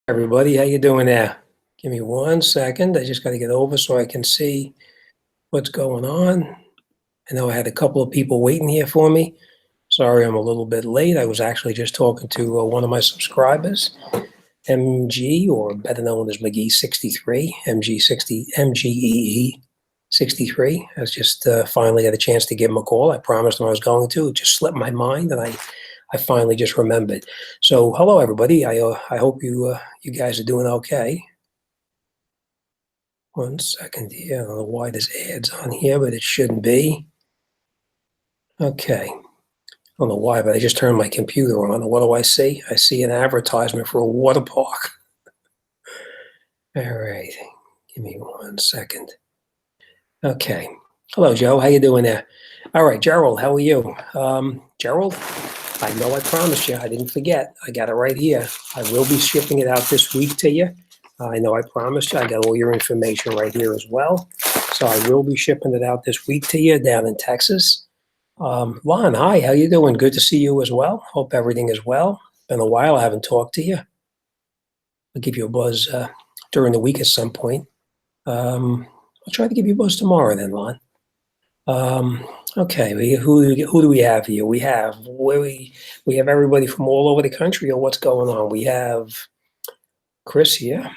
Everybody, how you doing there? Give me 1 second. I just got to get over so I can see what's going on. I know I had a couple of people waiting here for me. Sorry, I'm a little bit late. I was actually just talking to one of my subscribers, MG, or better known as McGee63, MGEE 63. I was just finally got a chance to give him a call. I promised him I was going to. It just slipped my mind, and I finally just remembered. So, hello everybody. I hope you guys are doing okay. 1 second here. I don't know why there's ads on here, but it shouldn't be. Okay. I don't know why, but I just turned my computer on. And what do I see? I see an advertisement for a water park. All right. Give me 1 second. Okay. Hello, Joe. How you doing there? All right, Gerald, how are you? Gerald, I know I promised you. I didn't forget. I got it right here. I will be shipping it out this week to you. I know I promised you. I got all your information right here as well. So I will be shipping it out this week to you down in Texas. Lon, hi. How you doing? Good to see you as well. Hope everything is well. Been a while. I haven't talked to you. I'll give you a buzz during the week at some point. I'll try to give you a buzz tomorrow then, Lon. Okay, who do we have here? We have everybody from all over the country, or what's going on? We have Chris here.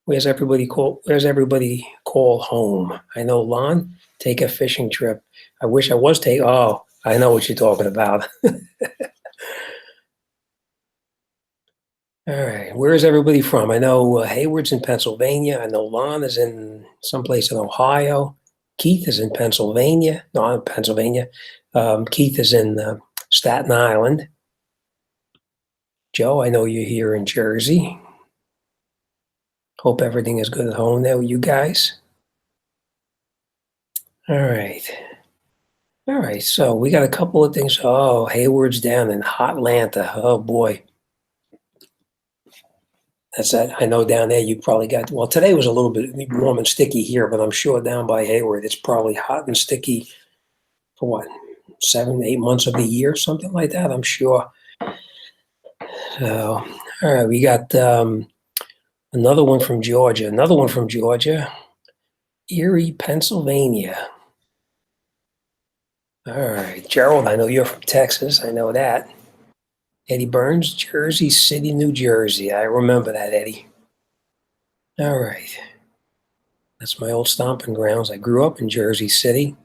Where's everybody call home? I know, Lon, take a fishing trip. I wish I was taking. Oh, I know what you're talking about. All right, where is everybody from? I know Hayward's in Pennsylvania. I know Lon is in someplace in Ohio. Keith is in Pennsylvania. No, I'm in Pennsylvania. Keith is in Staten Island. Joe, I know you're here in Jersey. Hope everything is good at home there with you guys. All right. All right, so we got a couple of things. Oh, Hayward's down in Hotlanta. Oh, boy. That's that. I know down there you probably got, well, today was a little bit warm and sticky here, but I'm sure down by Hayward it's probably hot and sticky for what, 7, 8 months of the year, something like that, I'm sure. So, all right, we got another one from Georgia, Erie, Pennsylvania. All right, Gerald, I know you're from Texas. I know that. Eddie Burns, Jersey City, New Jersey. I remember that, Eddie. All right. That's my old stomping grounds. I grew up in Jersey City.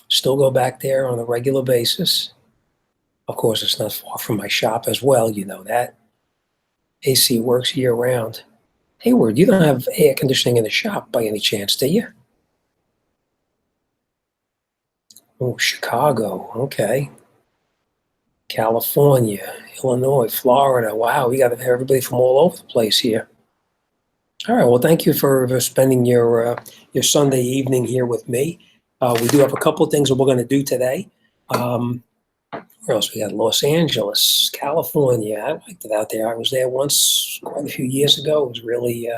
Still go back there on a regular basis. Of course, it's not far from my shop as well. You know that. AC works year round. Hayward, you don't have air conditioning in the shop by any chance, do you? Oh, Chicago. Okay. California, Illinois, Florida. Wow, we got everybody from all over the place here. All right. Well, thank you for spending your Sunday evening here with me. We do have a couple of things that we're going to do today. Where else? We got Los Angeles, California. I liked it out there. I was there once quite a few years ago. It was really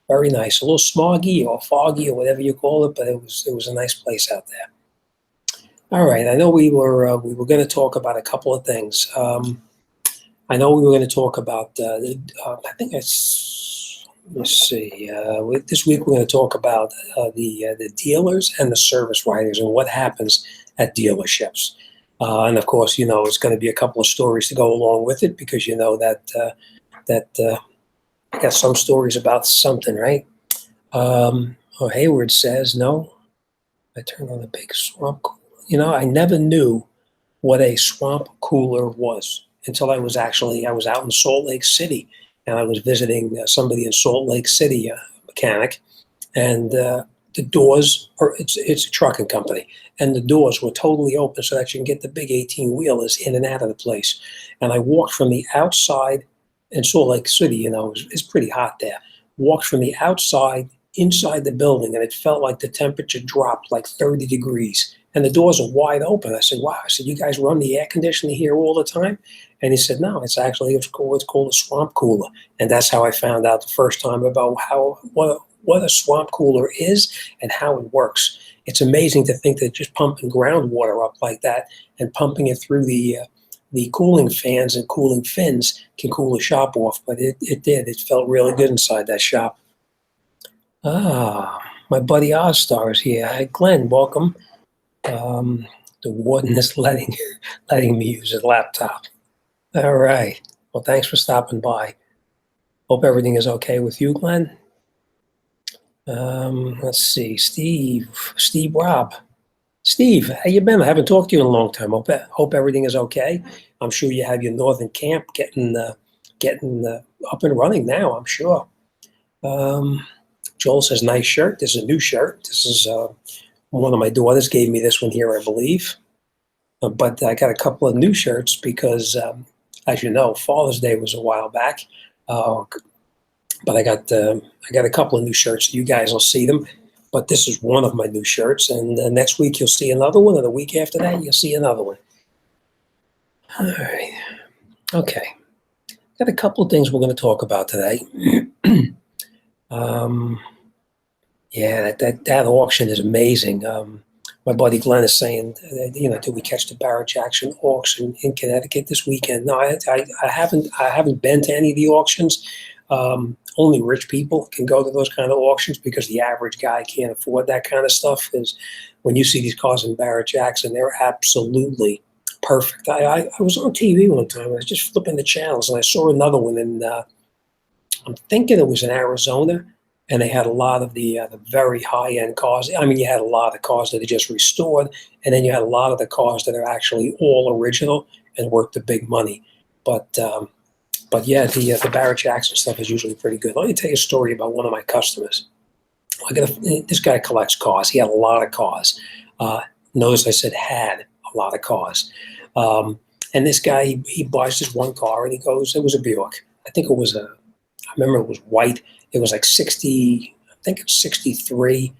very nice. A little smoggy or foggy or whatever you call it, but it was a nice place out there. All right. I know we were going to talk about a couple of things. I know we were going to talk about. I think it's. Let's see. This week we're going to talk about the dealers and the service writers and what happens at dealerships. And of course, you know, it's going to be a couple of stories to go along with it because you know that I got some stories about something, right? Hayward says no. I turned on the big swamp cooler. You know, I never knew what a swamp cooler was until I was out in Salt Lake City and I was visiting somebody in Salt Lake City, a mechanic, and the doors, it's a trucking company, and the doors were totally open so that you can get the big 18-wheelers in and out of the place. And I walked from the outside in Salt Lake City, you know, it's pretty hot there. Walked from the outside inside the building, and it felt like the temperature dropped like 30 degrees. And the doors are wide open. I said, wow. I said, you guys run the air conditioning here all the time? And he said, no, it's called a swamp cooler. And that's how I found out the first time about what a swamp cooler is and how it works. It's amazing to think that just pumping groundwater up like that and pumping it through the the cooling fans and cooling fins can cool the shop off, but it did. It felt really good inside that shop. Ah, my buddy Ozstar is here. Hi, Glenn, welcome. The warden is letting me use his laptop. All right. Well, thanks for stopping by. Hope everything is okay with you, Glenn. Let's see, Steve Robb. Steve, how you been? I haven't talked to you in a long time. Hope everything is okay. I'm sure you have your northern camp getting up and running now, I'm sure. Joel says, nice shirt. This is a new shirt. This is one of my daughters gave me this one here, I believe. But I got a couple of new shirts because, as you know, Father's Day was a while back. But I got a couple of new shirts. You guys will see them. But this is one of my new shirts. And next week you'll see another one. And the week after that, you'll see another one. All right. Okay. Got a couple of things we're going to talk about today. Yeah, that auction is amazing. My buddy Glenn is saying, did we catch the Barrett Jackson auction in Connecticut this weekend? No, I haven't been to any of the auctions. Only rich people can go to those kind of auctions because the average guy can't afford that kind of stuff. Is when you see these cars in Barrett Jackson, they're absolutely perfect. I was on TV one time. I was just flipping the channels and I saw another one, and I'm thinking it was in Arizona. And they had a lot of the very high-end cars. I mean, you had a lot of cars that are just restored, and then you had a lot of the cars that are actually all original and worth the big money. But yeah, the Barrett Jackson stuff is usually pretty good. Let me tell you a story about one of my customers. This guy collects cars. He had a lot of cars. Notice I said had a lot of cars. And this guy, he buys this one car, and he goes, it was a Buick. I remember it was white. It was like 60, I think it's 63.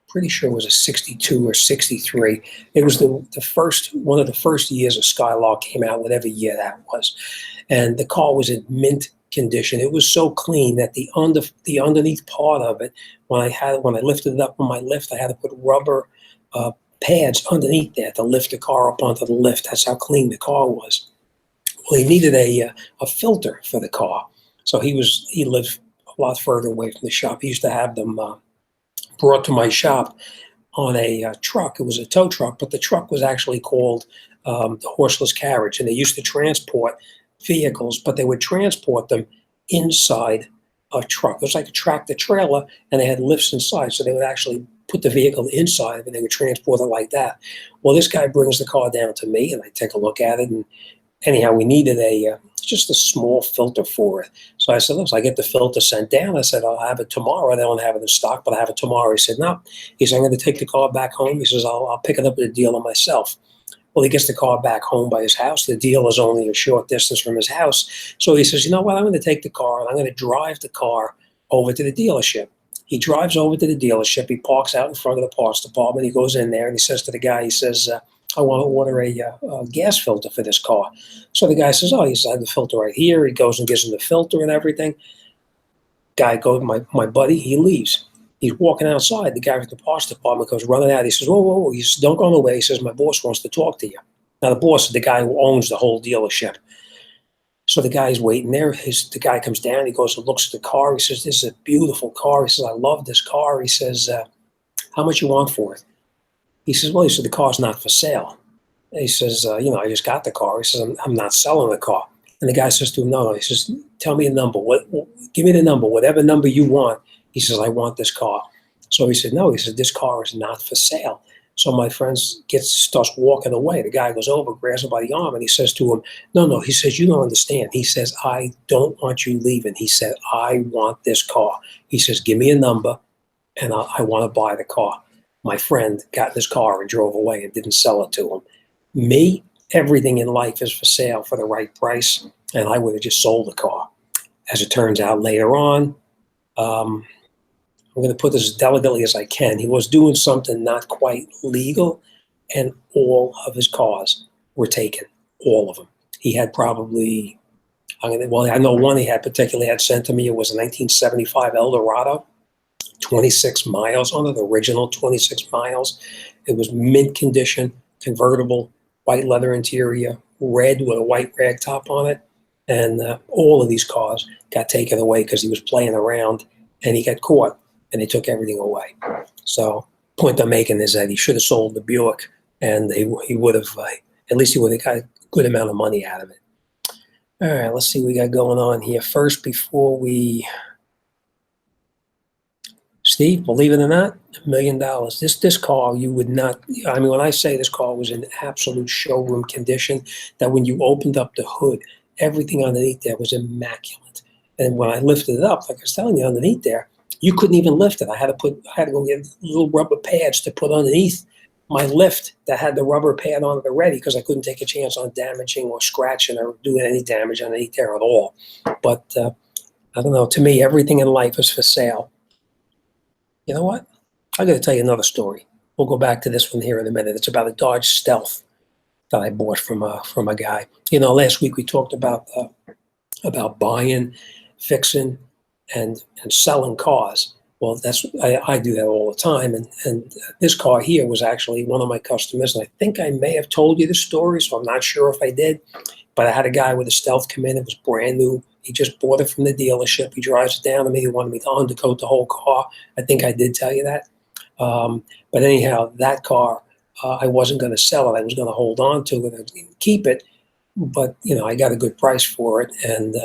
Pretty sure it was a 62 or 63. It was one of the first years of Skylark came out, whatever year that was. And the car was in mint condition. It was so clean that the underneath part of it, when I lifted it up on my lift, I had to put rubber pads underneath there to lift the car up onto the lift. That's how clean the car was. Well, he needed a filter for the car. So he lived a lot further away from the shop. He used to have them brought to my shop on a truck. It was a tow truck, but the truck was actually called the horseless carriage. And they used to transport vehicles, but they would transport them inside a truck. It was like a tractor trailer, and they had lifts inside. So they would actually put the vehicle inside, and they would transport it like that. Well, this guy brings the car down to me, and I take a look at it, and anyhow, we needed just a small filter for it. So I said, look, I get the filter sent down. I said, I'll have it tomorrow. They don't have it in stock, but I have it tomorrow. He said, no. He said, I'm going to take the car back home. He says, I'll pick it up at the dealer myself. Well, he gets the car back home by his house. The dealer is only a short distance from his house. So he says, you know what, I'm going to take the car and I'm going to drive the car over to the dealership. He drives over to the dealership. He parks out in front of the parts department. He goes in there and he says to the guy, he says, I want to order a gas filter for this car. So the guy says, I have the filter right here. He goes and gives him the filter and everything. Guy goes, my buddy, he leaves. He's walking outside. The guy from the parts department goes running out. He says, whoa. He says, don't go away. He says, my boss wants to talk to you. Now, the boss is the guy who owns the whole dealership. So the guy's waiting there. The guy comes down. He goes and looks at the car. He says, this is a beautiful car. He says, I love this car. He says, how much you want for it? He says, well, the car's not for sale. He says, I just got the car. He says, I'm not selling the car. And the guy says to him, no. He says, tell me a number. Give me the number, whatever number you want. He says, I want this car. So he said, no. He said, this car is not for sale. So my friend starts walking away. The guy goes over, grabs him by the arm, and he says to him, no. He says, you don't understand. He says, I don't want you leaving. He said, I want this car. He says, give me a number, and I want to buy the car. My friend got in his car and drove away and didn't sell it to him. Me, everything in life is for sale for the right price, and I would have just sold the car. As it turns out later on, I'm going to put this as delicately as I can. He was doing something not quite legal, and all of his cars were taken, all of them. He had probably, I know one he had particularly had sent to me. It was a 1975 Eldorado, 26 miles on it, the original 26 miles. It was mint condition, convertible, white leather interior, red with a white rag top on it. And all of these cars got taken away because he was playing around and he got caught and they took everything away. So point I'm making is that he should have sold the Buick and he would have, at least he would have got a good amount of money out of it. All right, let's see what we got going on here. First, before we, Steve, believe it or not, $1 million. This car, you would not, I mean, when I say this car was in absolute showroom condition, that when you opened up the hood, everything underneath there was immaculate. And when I lifted it up, like I was telling you, underneath there, you couldn't even lift it. I had to go get little rubber pads to put underneath my lift that had the rubber pad on it already because I couldn't take a chance on damaging or scratching or doing any damage underneath there at all. But I don't know. To me, everything in life is for sale. You know what? I'm going to tell you another story. We'll go back to this one here in a minute. It's about a Dodge Stealth that I bought from a guy. You know, last week we talked about buying, fixing, and selling cars. Well, I do that all the time. And this car here was actually one of my customers. And I think I may have told you the story, so I'm not sure if I did. But I had a guy with a Stealth come in. It was brand new. He just bought it from the dealership. He drives it down to me. He wanted me to undercoat the whole car. I think I did tell you that. But anyhow, that car, I wasn't going to sell it. I was going to hold on to it and keep it. But, you know, I got a good price for it. And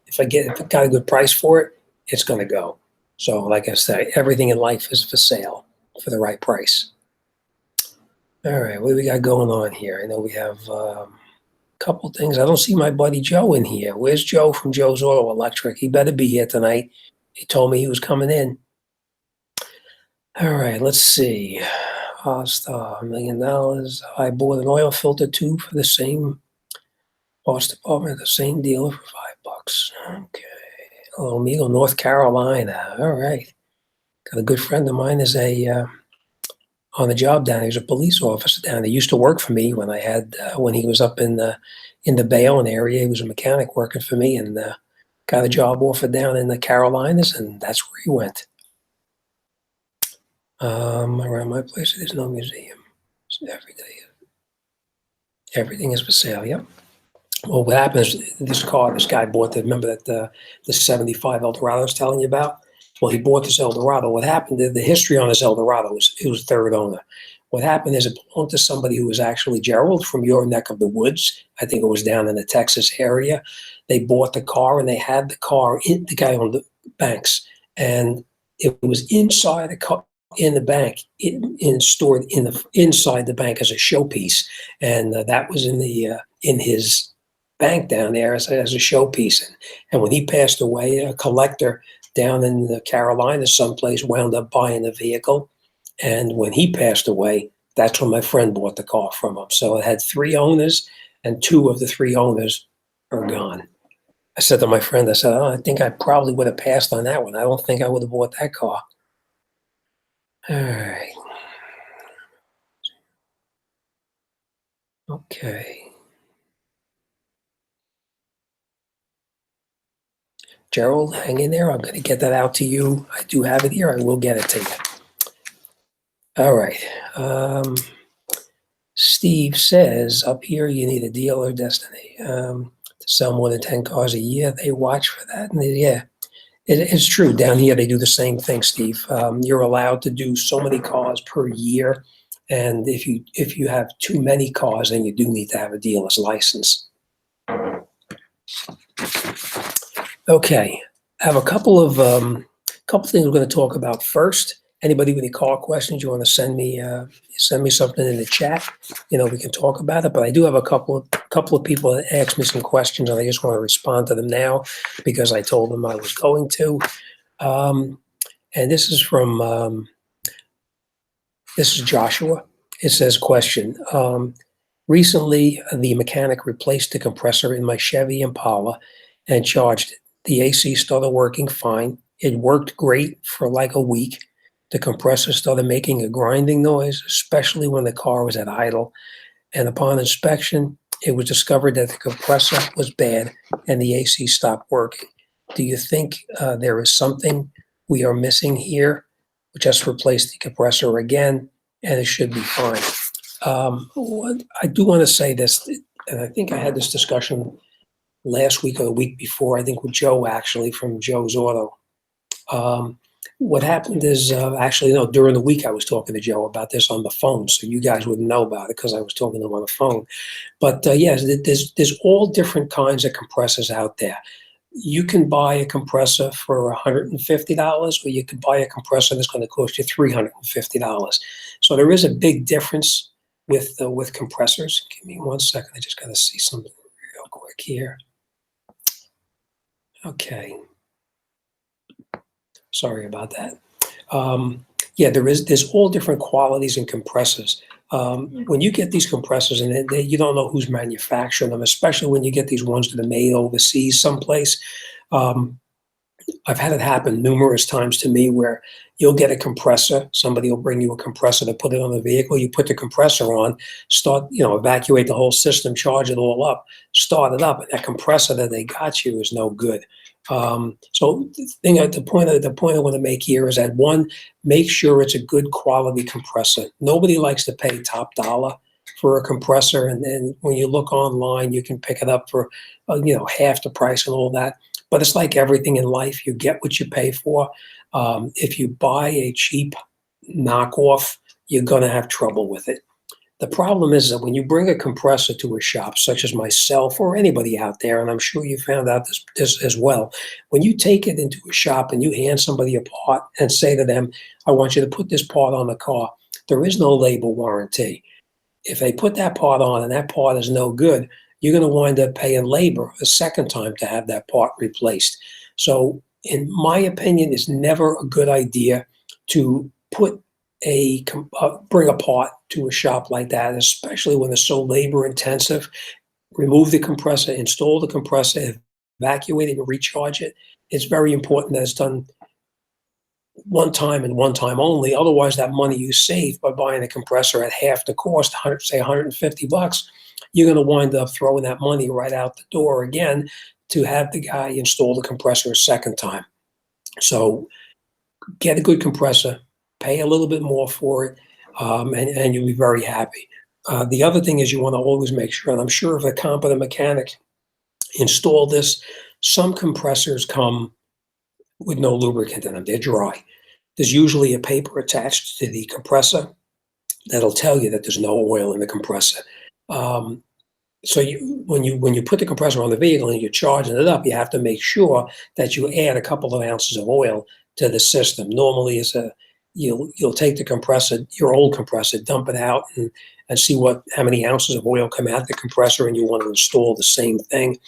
if I got a good price for it, it's going to go. So like I say, everything in life is for sale for the right price. All right, what do we got going on here? I know we have a couple things. I don't see my buddy Joe in here. Where's Joe from Joe's Auto Electric? He better be here tonight. He told me he was coming in. All right, let's see. $1 million. I bought an oil filter tube for the same parts department, the same dealer for $5. Okay. Oh, Amigo, North Carolina. All right. Got a good friend of mine is on the job down there. He's a police officer down there. He used to work for me when when he was up in the Bayonne area. He was a mechanic working for me and got a job offer down in the Carolinas, and that's where he went. Around my place, there's no museum. So everything is for sale. Yep. Well, what happened is this guy bought remember that the 75 Eldorado I was telling you about? Well, he bought this Eldorado. What happened, the history on this Eldorado was it was third owner. What happened is it belonged to somebody who was actually Gerald from your neck of the woods. I think it was down in the Texas area. They bought the car and they had the car, the guy owned the banks, and it was inside the car, in the bank, stored inside the bank as a showpiece. And that was in his bank down there as a showpiece. And when he passed away, a collector down in the Carolinas someplace wound up buying the vehicle. And when he passed away, that's when my friend bought the car from him. So it had 3 owners, and 2 of the 3 owners are gone. I said to my friend, I said, oh, I think I probably would have passed on that one. I don't think I would have bought that car. All right. Okay. Gerald, hang in there. I'm going to get that out to you. I do have it here. I will get it to you. All right. Steve says, up here, you need a deal or destiny to sell more than 10 cars a year. They watch for that. And yeah, it's true. Down here, they do the same thing, Steve. You're allowed to do so many cars per year. And if you have too many cars, then you do need to have a dealer's license. Okay, I have a couple things we're going to talk about first. Anybody with any car questions, you want to send me something in the chat. You know, we can talk about it. But I do have a couple of people that asked me some questions, and I just want to respond to them now because I told them I was going to. And this is from this is Joshua. It says, question. Recently, the mechanic replaced the compressor in my Chevy Impala and charged it. The AC started working fine. It worked great for like a week. The compressor started making a grinding noise, especially when the car was at idle. And upon inspection, it was discovered that the compressor was bad and the AC stopped working. Do you think there is something we are missing here? We just replaced the compressor again, and it should be fine. I do want to say this, and I think I had this discussion last week or the week before, I think with Joe, actually, from Joe's Auto. Um, what happened is, actually, no, during the week I was talking to Joe about this on the phone, so you guys wouldn't know about it because I was talking to him on the phone. But yes, there's all different kinds of compressors out there. You can buy a compressor for $150, or you can buy a compressor that's going to cost you $350. So there is a big difference with compressors. Give me 1 second. I just got to see something real quick here. Okay. Sorry about that. Yeah, there's all different qualities in compressors. When you get these compressors and you don't know who's manufacturing them, especially when you get these ones that are made overseas someplace. Um, I've had it happen numerous times to me where you'll get a compressor. Somebody will bring you a compressor to put it on the vehicle. You put the compressor on, start, evacuate the whole system, charge it all up, start it up, and that compressor that they got you is no good. So the point I want to make here is that one, make sure it's a good quality compressor. Nobody likes to pay top dollar for a compressor, and then when you look online, you can pick it up for half the price and all that. But it's like everything in life, you get what you pay for. If you buy a cheap knockoff, you're going to have trouble with it. The problem is that when you bring a compressor to a shop, such as myself or anybody out there, and I'm sure you found out this as well, when you take it into a shop and you hand somebody a part and say to them, I want you to put this part on the car, there is no labor warranty. If they put that part on and that part is no good, you're going to wind up paying labor a second time to have that part replaced. So, in my opinion, it's never a good idea to bring a part to a shop like that, especially when it's so labor intensive. Remove the compressor, install the compressor, evacuate it, and recharge it. It's very important that it's done one time and one time only. Otherwise, that money you save by buying a compressor at half the cost, say $150, you're going to wind up throwing that money right out the door again to have the guy install the compressor a second time. So get a good compressor, pay a little bit more for it, and you'll be very happy. The other thing is you want to always make sure, and I'm sure if a competent mechanic installed this, some compressors come with no lubricant in them. They're dry. There's usually a paper attached to the compressor that'll tell you that there's no oil in the compressor. So when you put the compressor on the vehicle and you're charging it up, you have to make sure that you add a couple of ounces of oil to the system. Normally, you'll take the compressor, your old compressor, dump it out, and see how many ounces of oil come out the compressor, and you want to install the same thing.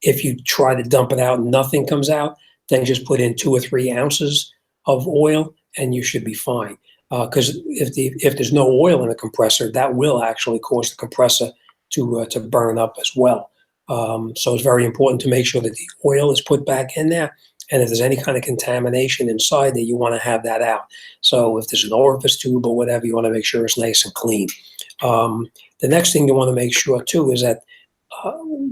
If you try to dump it out and nothing comes out, then just put in 2 or 3 ounces of oil, and you should be fine. Because if there's no oil in the compressor, that will actually cause the compressor to burn up as well. So it's very important to make sure that the oil is put back in there, and if there's any kind of contamination inside there, you want to have that out. So if there's an orifice tube or whatever, you want to make sure it's nice and clean. The next thing you want to make sure too is that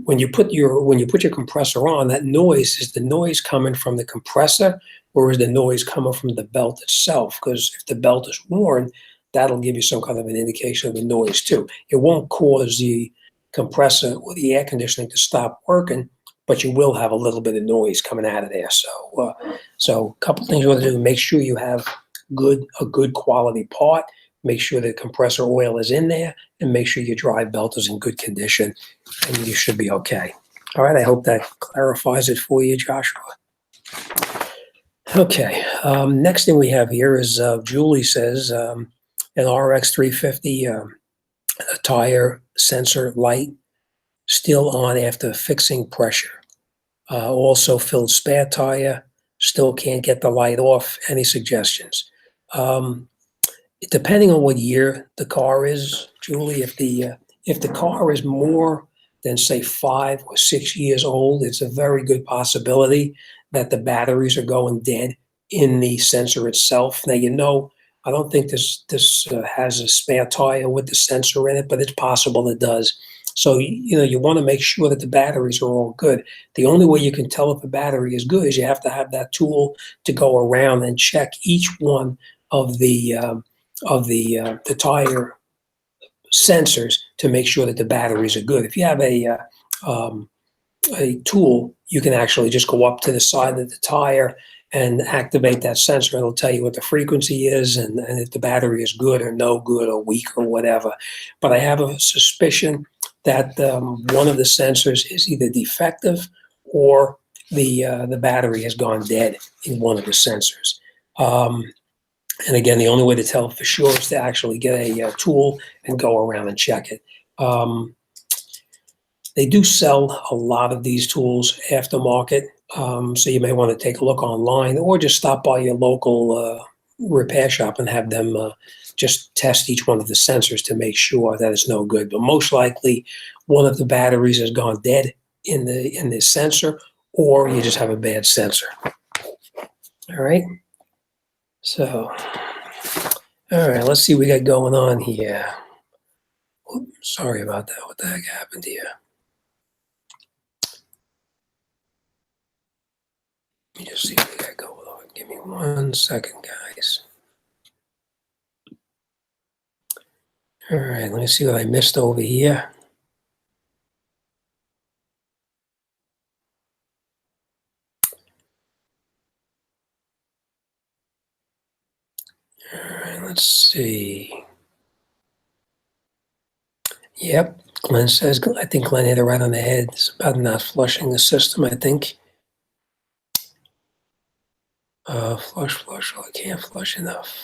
when you put your compressor on, that noise is the noise coming from the compressor, or is the noise coming from the belt itself? Because if the belt is worn, that'll give you some kind of an indication of the noise too. It won't cause the compressor or the air conditioning to stop working, but you will have a little bit of noise coming out of there. So a couple things you want to do: make sure you have a good quality part. Make sure the compressor oil is in there, and make sure your drive belt is in good condition, and you should be okay. All right, I hope that clarifies it for you, Joshua. Okay, next thing we have here is Julie says an RX 350 tire sensor light still on after fixing pressure. Also filled spare tire, still can't get the light off. Any suggestions? Depending on what year the car is, Julie, if the car is more than say 5 or 6 years old, it's a very good possibility that the batteries are going dead in the sensor itself. Now, I don't think this has a spare tire with the sensor in it, but it's possible it does. So you want to make sure that the batteries are all good. The only way you can tell if a battery is good is you have to have that tool to go around and check each one of the tire sensors to make sure that the batteries are good. If you have a tool, you can actually just go up to the side of the tire and activate that sensor. It'll tell you what the frequency is and if the battery is good or no good or weak or whatever. But I have a suspicion that one of the sensors is either defective or the battery has gone dead in one of the sensors. And again, the only way to tell for sure is to actually get a tool and go around and check it. They do sell a lot of these tools aftermarket, so you may want to take a look online or just stop by your local repair shop and have them just test each one of the sensors to make sure that it's no good. But most likely, one of the batteries has gone dead in the sensor, or you just have a bad sensor. All right. So, all right. Let's see what we got going on here. Oops, sorry about that. What the heck happened here? Let me just see what we got going on. Give me 1 second, guys. All right, let me see what I missed over here. All right, let's see. Yep, Glenn says, I think Glenn hit it right on the head. It's about not flushing the system, I think. Flush, oh, I can't flush enough.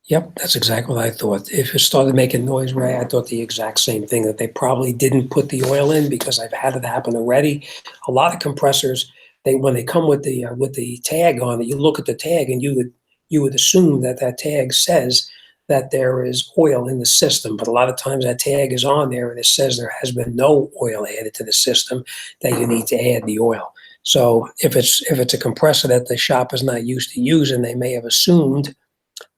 Yep, that's exactly what I thought. If it started making noise, Ray, I thought the exact same thing, that they probably didn't put the oil in, because I've had it happen already. A lot of compressors, when they come with the tag on it, you look at the tag and you would assume that tag says that there is oil in the system, but a lot of times that tag is on there and it says there has been no oil added to the system, that you need to add the oil. So if it's a compressor that the shop is not used to using, they may have assumed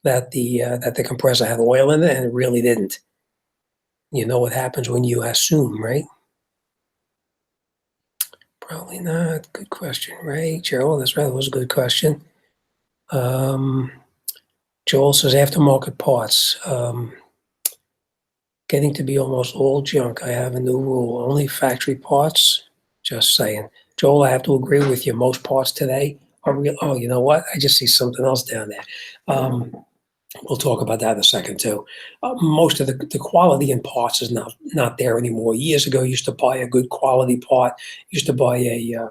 that the compressor had oil in it, and it really didn't. You know what happens when you assume, right? Probably not. Good question, Ray. Gerald, that's right. That was a good question. Joel says aftermarket parts. Getting to be almost all junk. I have a new rule. Only factory parts. Just saying. Joel, I have to agree with you. Most parts today are real. Oh, you know what? I just see something else down there. We'll talk about that in a second too. Most of the quality in parts is not there anymore. Years ago, you used to buy a good quality part. You used to buy a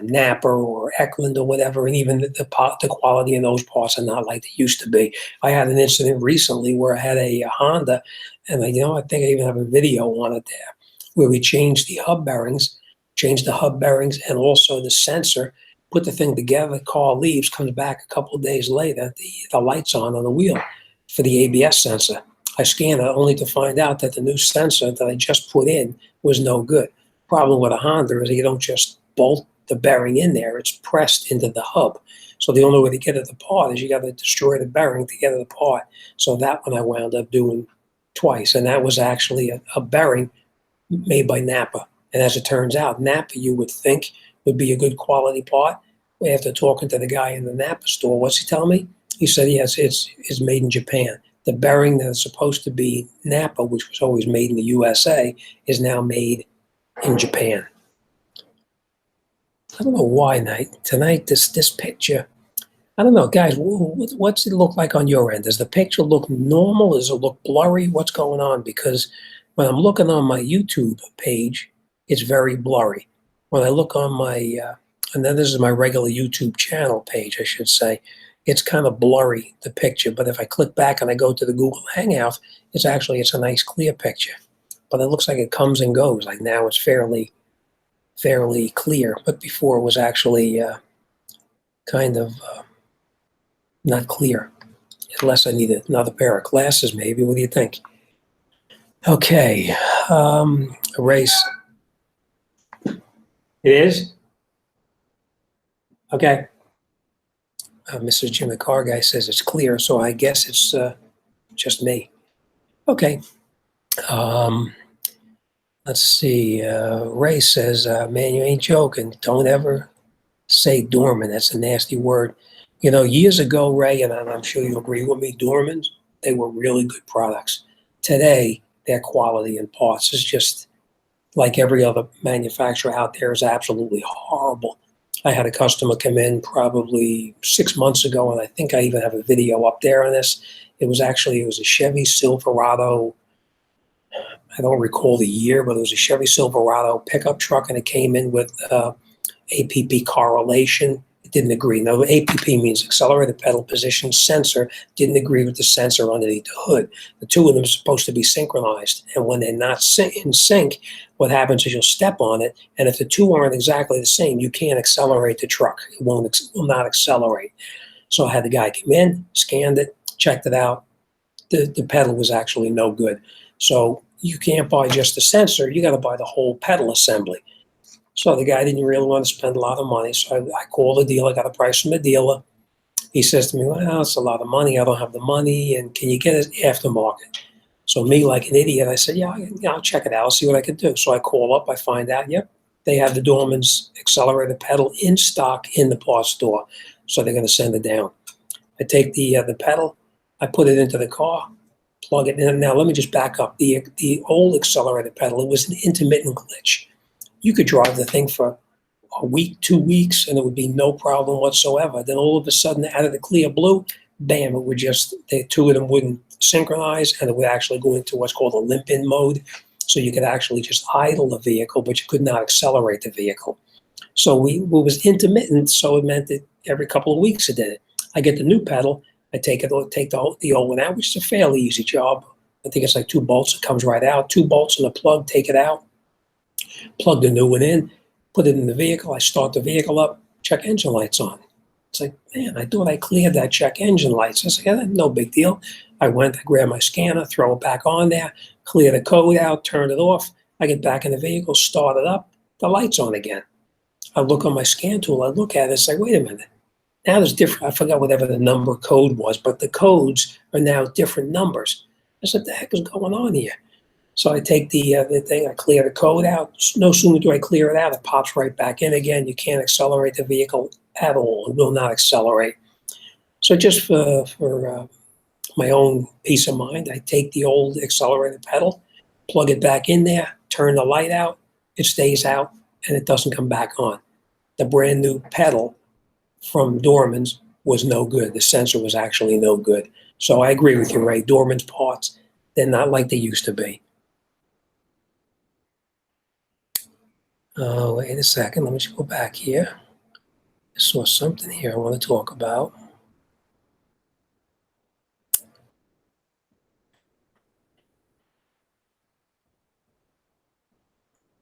Napa or Eklund or whatever, and even the quality in those parts are not like they used to be. I had an incident recently where I had a Honda, and I think I even have a video on it there, where we changed the hub bearings, and also the sensor. Put the thing together, the car leaves, comes back a couple of days later, the light's on the wheel for the ABS sensor. I scan it only to find out that the new sensor that I just put in was no good. Problem with a Honda is you don't just bolt the bearing in there, it's pressed into the hub. So the only way to get it apart is you got to destroy the bearing to get it apart. So that one I wound up doing twice, and that was actually a bearing made by Napa. And as it turns out, Napa, you would think, would be a good quality part. After talking to the guy in the Napa store, what's he telling me? He said, yes, it's made in Japan. The bearing that's supposed to be Napa, which was always made in the USA, is now made in Japan. I don't know why tonight this picture, I don't know, guys, what's it look like on your end? Does the picture look normal? Does it look blurry? What's going on? Because when I'm looking on my YouTube page, it's very blurry. When I look on and then this is my regular YouTube channel page, I should say, it's kind of blurry, the picture. But if I click back and I go to the Google Hangout, it's a nice clear picture. But it looks like it comes and goes. Like now it's fairly clear, but before it was actually kind of not clear. Unless I need another pair of glasses, maybe. What do you think? Okay, erase. It is? Okay. Mrs. Jimthecarguy says it's clear, so I guess it's just me. Okay. Let's see. Ray says, man, you ain't joking. Don't ever say dormant. That's a nasty word. You know, years ago, Ray, and I'm sure you agree with me, Dormans, they were really good products. Today, their quality and parts is just like every other manufacturer out there is absolutely horrible. I had a customer come in probably 6 months ago, and I think I even have a video up there on this. It was a Chevy Silverado. I don't recall the year, but it was a Chevy Silverado pickup truck, and it came in with APP correlation. It didn't agree. Now, APP means accelerated pedal position sensor. Didn't agree with the sensor underneath the hood. The two of them are supposed to be synchronized, and when they're not in sync, what happens is you'll step on it, and if the two aren't exactly the same, you can't accelerate the truck. It will not accelerate. So I had the guy come in, scanned it, checked it out. The pedal was actually no good. So you can't buy just the sensor. You got to buy the whole pedal assembly. So the guy didn't really want to spend a lot of money. So I called the dealer, got a price from the dealer. He says to me, well, it's a lot of money. I don't have the money. And can you get it aftermarket? So me, like an idiot, I said, yeah, I'll check it out. I'll see what I can do. So I call up. I find out, yep, they have the Dorman's accelerator pedal in stock in the parts store. So they're going to send it down. I take the pedal. I put it into the car, plug it in. Now, let me just back up. The old accelerator pedal, it was an intermittent glitch. You could drive the thing for a week, 2 weeks, and it would be no problem whatsoever. Then all of a sudden, out of the clear blue, bam, it would just, the two of them wouldn't synchronize, and it would actually go into what's called a limp-in mode. So you could actually just idle the vehicle, but you could not accelerate the vehicle. So it was intermittent, so it meant that every couple of weeks it did it. I get the new pedal, I take the old one out, which is a fairly easy job. I think it's like 2 bolts, it comes right out. 2 bolts in the plug, take it out. Plug the new one in, put it in the vehicle. I start the vehicle up, check engine lights on. It's like, man, I thought I cleared that check engine lights. I said, yeah, no big deal. I went, I grabbed my scanner, throw it back on there, clear the code out, turn it off. I get back in the vehicle, start it up, the light's on again. I look on my scan tool, I look at it, it's like, wait a minute. Now there's different, I forgot whatever the number code was, but the codes are now different numbers. I said, what the heck is going on here? So I take the thing, I clear the code out. No sooner do I clear it out, it pops right back in again. You can't accelerate the vehicle at all. It will not accelerate. So just for my own peace of mind, I take the old accelerator pedal, plug it back in there, turn the light out, it stays out, and it doesn't come back on. The brand new pedal from Dorman's was no good. The sensor was actually no good. So I agree with you, Ray. Dorman's parts, they're not like they used to be. Wait a second. Let me just go back here. I saw something here I want to talk about.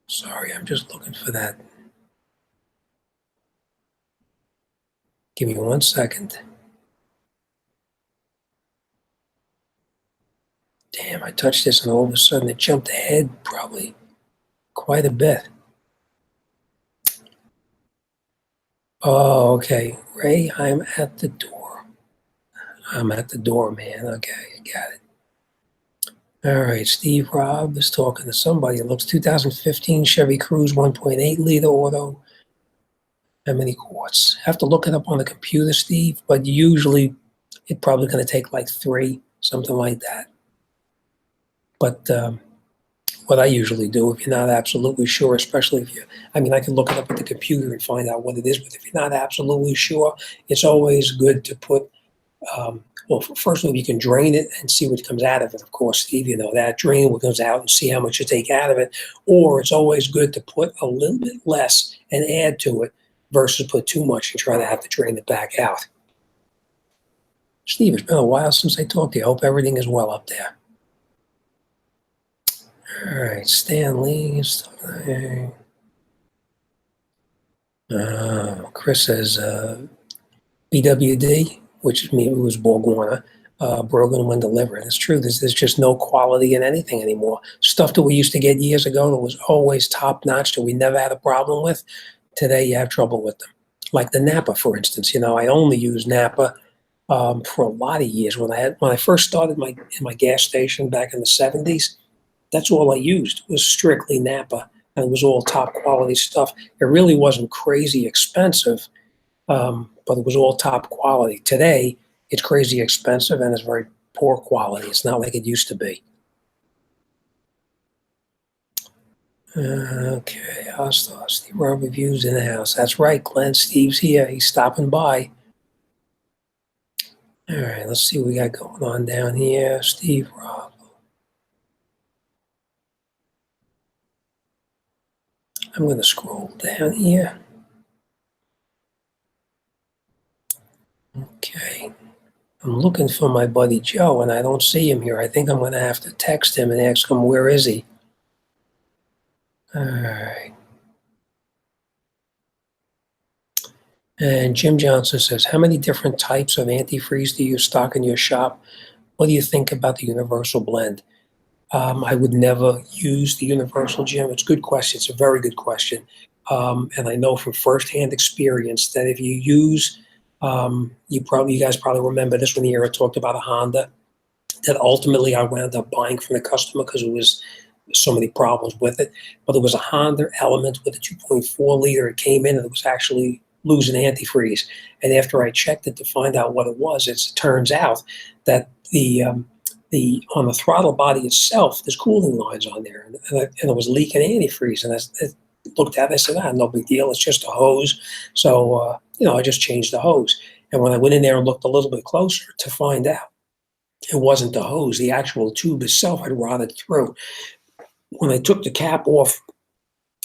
Sorry, I'm just looking for that. Give me 1 second. Damn, I touched this and all of a sudden it jumped ahead probably quite a bit. Oh, okay. Ray, I'm at the door. I'm at the door, man. Okay, I got it. All right, Steve Robb is talking to somebody. It looks 2015 Chevy Cruze 1.8 liter auto. How many quarts? Have to look it up on the computer, Steve, but usually it's probably going to take like 3, something like that. But what I usually do, if you're not absolutely sure, especially if I can look it up at the computer and find out what it is, but if you're not absolutely sure, it's always good to put, well, first of all, you can drain it and see what comes out of it. Of course, Steve, you know that. Drain what comes out and see how much you take out of it. Or it's always good to put a little bit less and add to it versus put too much and try to have to drain it back out. Steve, it's been a while since I talked to you. I hope everything is well up there. All right, Stanley. Chris says BWD, which is me, it was Borg Warner, broken when delivered. It's true. There's just no quality in anything anymore. Stuff that we used to get years ago that was always top notch that we never had a problem with. Today you have trouble with them. Like the Napa, for instance. You know, I only use Napa for a lot of years. When I first started in my gas station back in the 70s, that's all I used was strictly Napa, and it was all top quality stuff. It really wasn't crazy expensive, but but it was all top quality. Today, it's crazy expensive and it's very poor quality. It's not like it used to be. Okay, hostile. Steve Rob reviews in the house. That's right, Glenn. Steve's here. He's stopping by. All right, let's see what we got going on down here. Steve Rob. I'm going to scroll down here. Okay. I'm looking for my buddy Joe, and I don't see him here. I think I'm going to have to text him and ask him, where is he? All right. And Jim Johnson says, how many different types of antifreeze do you stock in your shop? What do you think about the universal blend? I would never use the universal, Jim. It's a good question. It's a very good question. And I know from firsthand experience that if you use, you guys probably remember this when the era talked about a Honda, that ultimately I wound up buying from the customer because it was so many problems with it. But it was a Honda Element with a 2.4 liter. It came in and it was actually losing antifreeze. And after I checked it to find out what it was, it turns out that on the throttle body itself, there's cooling lines on there, and it was leaking antifreeze. And I looked at it, I said, no big deal. It's just a hose. So, I just changed the hose. And when I went in there and looked a little bit closer to find out, it wasn't the hose. The actual tube itself had rotted through. When I took the cap off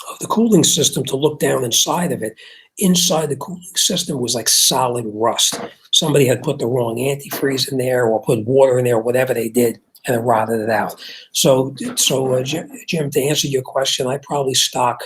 of the cooling system to look down inside of it, inside the cooling system was like solid rust. Somebody had put the wrong antifreeze in there or put water in there, whatever they did, and it rotted it out. So Jim, to answer your question, I probably stock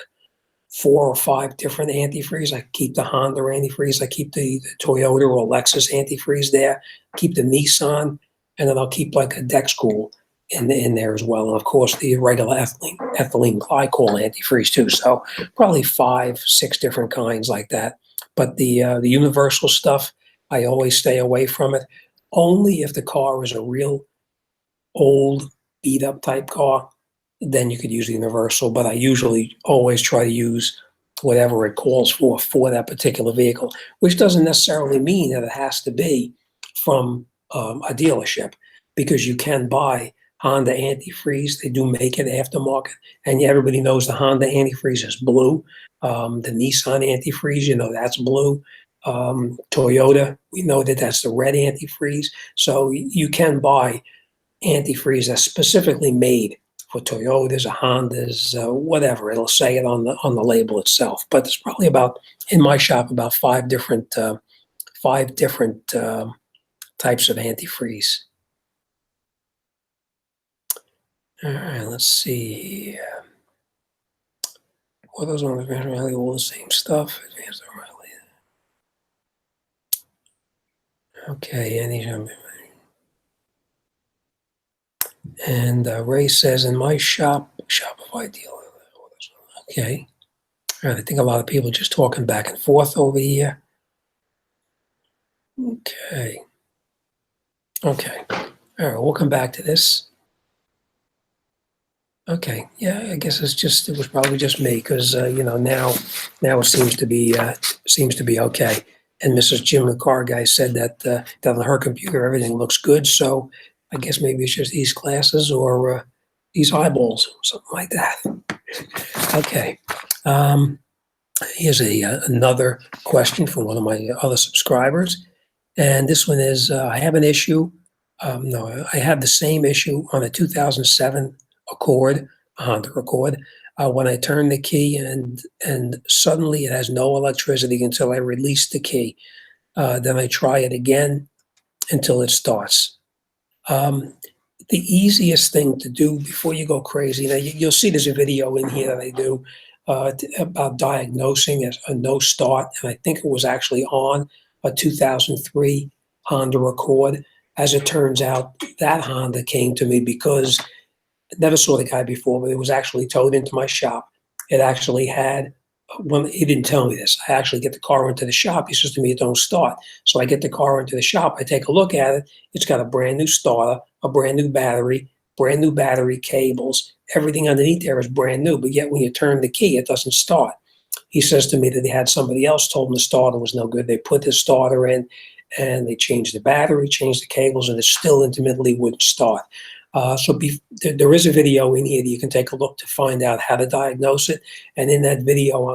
4 or 5 different antifreeze. I keep the Honda antifreeze. I keep the Toyota or Lexus antifreeze there. Keep the Nissan, and then I'll keep like a Dexcool in there as well. And of course, the regular ethylene glycol antifreeze too. So probably 5, 6 different kinds like that. But the universal stuff, I always stay away from it. Only if the car is a real old, beat up type car, then you could use the universal. But I usually always try to use whatever it calls for that particular vehicle, which doesn't necessarily mean that it has to be from a dealership, because you can buy Honda antifreeze. They do make it aftermarket, and everybody knows the Honda antifreeze is blue. The Nissan antifreeze, that's blue. Toyota, we know that that's the red antifreeze. So you can buy antifreeze that's specifically made for Toyotas or Hondas, whatever. It'll say it on the label itself. But there's probably in my shop about 5 different types of antifreeze. All right, let's see. Well, those ones are really all the same stuff. Okay, and Ray says, in my Shopify deal. Okay. All right, I think a lot of people are just talking back and forth over here. Okay. All right, we'll come back to this. Okay, yeah, I guess it was probably just me because now it seems to be okay. And Mrs. Jimthecarguy said that on her computer everything looks good, so I guess maybe it's just these glasses or these eyeballs, something like that. Okay, here's another question from one of my other subscribers, and this one is: I have an issue. I have the same issue on a 2007 Accord, a Honda Accord. When I turn the key and suddenly it has no electricity until I release the key. Then I try it again until it starts. The easiest thing to do before you go crazy, now you'll see there's a video in here that I do about diagnosing a no start, and I think it was actually on a 2003 Honda Accord. As it turns out, that Honda came to me because I never saw the guy before, but it was actually towed into my shop. It actually had, he didn't tell me this. I actually get the car into the shop. He says to me, it don't start. So I get the car into the shop. I take a look at it. It's got a brand new starter, a brand new battery cables. Everything underneath there is brand new. But yet when you turn the key, it doesn't start. He says to me that he had somebody else told him the starter was no good. They put the starter in, and they changed the battery, changed the cables, and it still intermittently wouldn't start. There is a video in here that you can take a look to find out how to diagnose it. And in that video,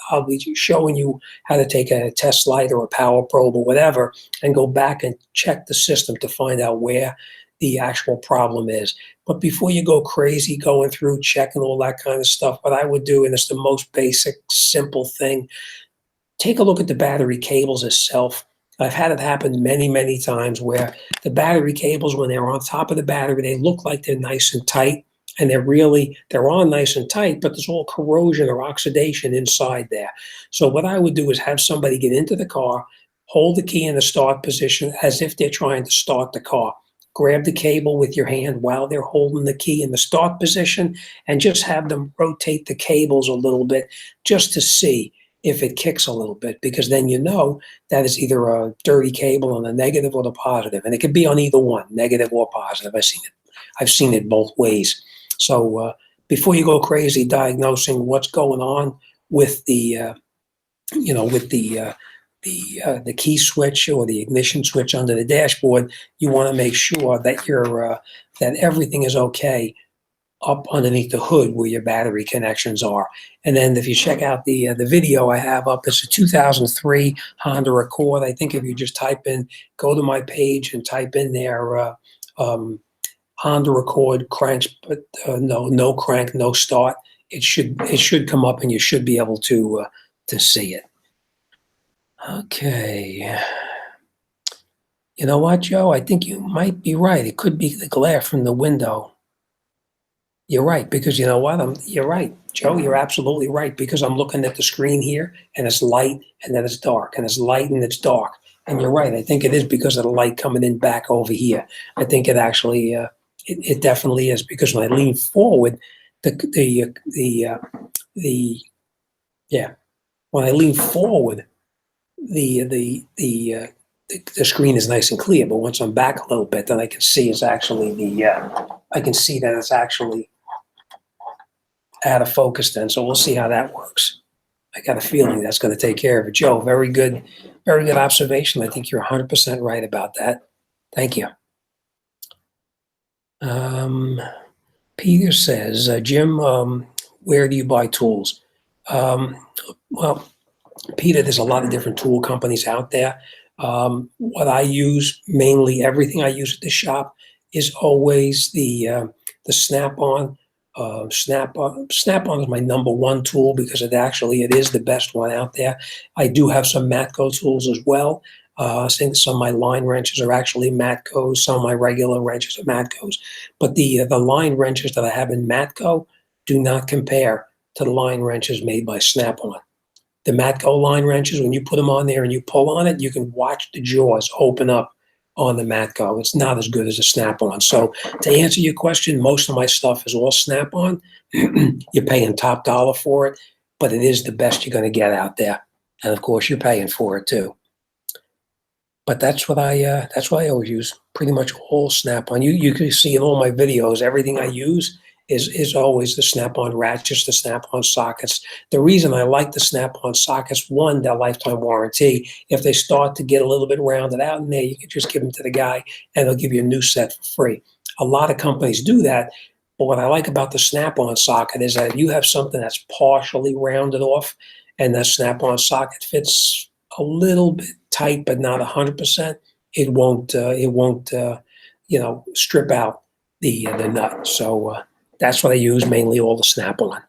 I'll be showing you how to take a test light or a power probe or whatever and go back and check the system to find out where the actual problem is. But before you go crazy going through checking all that kind of stuff, what I would do, and it's the most basic, simple thing, take a look at the battery cables itself. I've had it happen many, many times where the battery cables, when they're on top of the battery, they look like they're nice and tight, and they're on nice and tight, but there's all corrosion or oxidation inside there. So what I would do is have somebody get into the car, hold the key in the start position as if they're trying to start the car. Grab the cable with your hand while they're holding the key in the start position, and just have them rotate the cables a little bit just to see if it kicks a little bit, because then you know that it's either a dirty cable on the negative or the positive, and it could be on either one, negative or positive. I've seen it both ways. So before you go crazy diagnosing what's going on with the key switch or the ignition switch under the dashboard, you want to make sure that that everything is okay up underneath the hood where your battery connections are. And then if you check out the video I have up, it's a 2003 Honda Accord. I think if you just go to my page and type in there Honda Accord cranks, but no crank, no start, it should come up, and you should be able to see it. Okay. You know what, Joe? I think you might be right. It could be the glare from the window. You're right, because you know what? You're right, Joe. You're absolutely right, because I'm looking at the screen here, and it's light, and then it's dark, and it's light, and it's dark. And you're right. I think it is because of the light coming in back over here. I think it actually, it definitely is, because when I lean forward, when I lean forward, the screen is nice and clear. But once I'm back a little bit, then I can see it's actually I can see that it's actually out of focus then. So we'll see how that works. I got a feeling that's going to take care of it. Joe, very good observation. I think you're 100% right about that. Thank you. Peter says, Jim, where do you buy tools? Well, Peter, there's a lot of different tool companies out there. What I use, mainly everything I use at the shop, is always the Snap-on. Snap-on is my number one tool, because it is the best one out there. I do have some Matco tools as well. I think some of my line wrenches are actually Matcos. Some of my regular wrenches are Matcos. But the line wrenches that I have in Matco do not compare to the line wrenches made by Snap-on. The Matco line wrenches, when you put them on there and you pull on it, you can watch the jaws open up on the Matco. It's not as good as a Snap-on. So to answer your question, most of my stuff is all Snap-on. You're paying top dollar for it, but it is the best you're going to get out there. And of course, you're paying for it too. But that's what I always use. Pretty much all Snap-on. You can see in all my videos, everything I use is always the Snap-on ratchets, the Snap-on sockets. The reason I like the Snap-on sockets, one, their lifetime warranty. If they start to get a little bit rounded out in there, you can just give them to the guy, and they'll give you a new set for free. A lot of companies do that, but what I like about the Snap-on socket is that if you have something that's partially rounded off, and that Snap-on socket fits a little bit tight, but not 100%, it won't strip out the nut. So that's what I use, mainly all the Snap-on.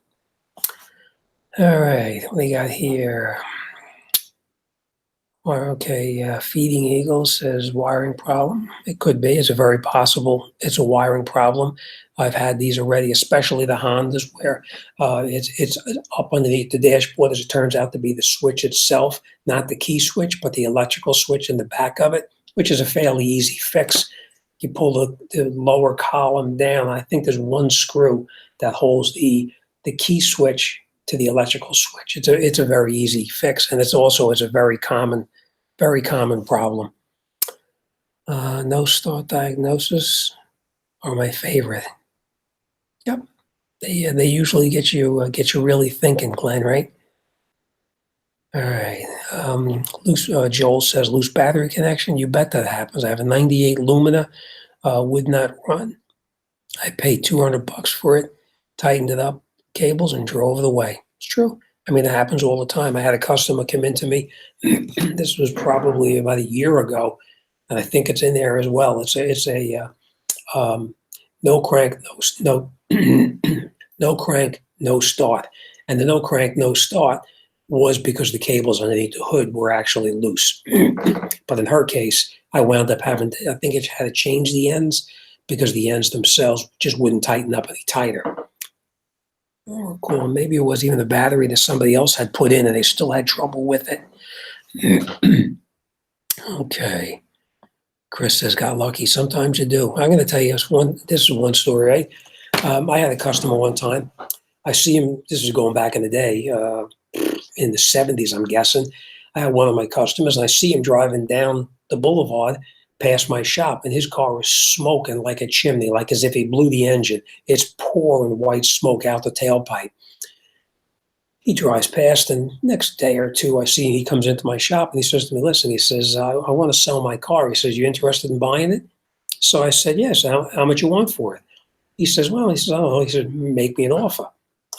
All right, what do we got here? Okay, Feeding Eagle says wiring problem. It could be. It's a very possible. It's a wiring problem. I've had these already, especially the Hondas, where it's up underneath the dashboard. As it turns out to be the switch itself, not the key switch, but the electrical switch in the back of it, which is a fairly easy fix. You pull the lower column down. I think there's one screw that holds the key switch to the electrical switch. It's a very easy fix, and it's a very common problem. No start diagnosis are my favorite. Yep, they usually get you really thinking, Glenn, right? All right. Joel says loose battery connection. You bet that happens. I have a 98 Lumina, would not run. I paid $200 for it, tightened it up, cables, and drove it away. It's true. I mean, it happens all the time. I had a customer come into me. This was probably about a year ago, and I think it's in there as well. It's a no crank, no no crank, no start, and the no crank, no start was because the cables underneath the hood were actually loose. But in her case, I wound up having to, I think it had to change the ends because the ends themselves just wouldn't tighten up any tighter. Oh, cool. Maybe it was even the battery that somebody else had put in and they still had trouble with it. Okay. Chris says, got lucky. Sometimes you do. I'm going to tell you this is one story, right? I had a customer one time. I see him, this is going back in the day, in the 70s, I'm guessing. I had one of my customers, and I see him driving down the boulevard past my shop, and his car was smoking like a chimney, like as if he blew the engine. It's pouring white smoke out the tailpipe. He drives past, and next day or two, I see he comes into my shop, and he says to me, listen, he says, I want to sell my car. He says, you interested in buying it? So I said, yes. How much you want for it? He says, well, he says, I don't know. He said, make me an offer.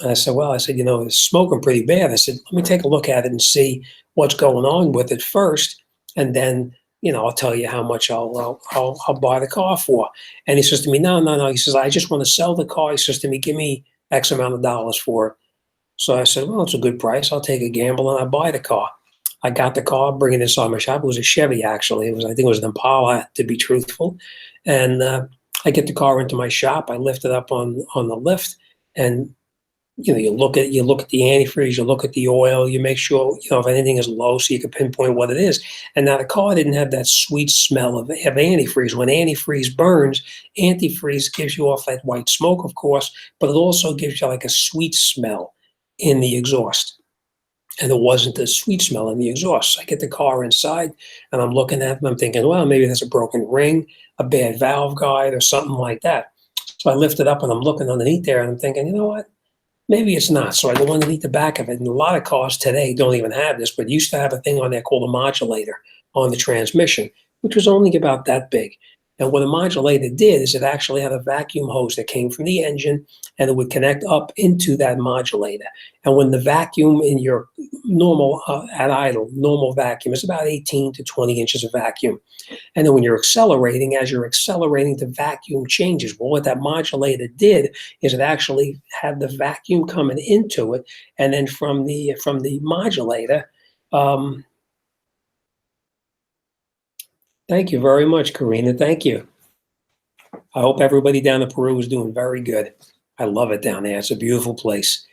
And I said, well, I said, it's smoking pretty bad. I said, let me take a look at it and see what's going on with it first. And then, I'll tell you how much I'll buy the car for. And he says to me, no. He says, I just want to sell the car. He says to me, give me X amount of dollars for it. So I said, well, it's a good price. I'll take a gamble and I buy the car. I got the car, bring it inside my shop. It was a Chevy, actually. I think it was an Impala, to be truthful. And I get the car into my shop. I lift it up on the lift, and you look at the antifreeze, you look at the oil, you make sure if anything is low, so you can pinpoint what it is. And now the car didn't have that sweet smell of antifreeze. When antifreeze burns, antifreeze gives you off that white smoke, of course, but it also gives you like a sweet smell in the exhaust. And it wasn't a sweet smell in the exhaust. So I get the car inside, and I'm looking at them. I'm thinking, well, maybe there's a broken ring, a bad valve guide, or something like that. So I lift it up, and I'm looking underneath there, and I'm thinking, you know what? Maybe it's not. So I go underneath the back of it. And a lot of cars today don't even have this, but used to have a thing on there called a modulator on the transmission, which was only about that big. And what a modulator did is it actually had a vacuum hose that came from the engine, and it would connect up into that modulator. And when the vacuum in your normal, at idle, normal vacuum is about 18 to 20 inches of vacuum. And then when you're accelerating, as you're accelerating, the vacuum changes. Well, what that modulator did is it actually had the vacuum coming into it, and then from the modulator. Thank you very much, Karina. Thank you. I hope everybody down in Peru is doing very good. I love it down there. It's a beautiful place.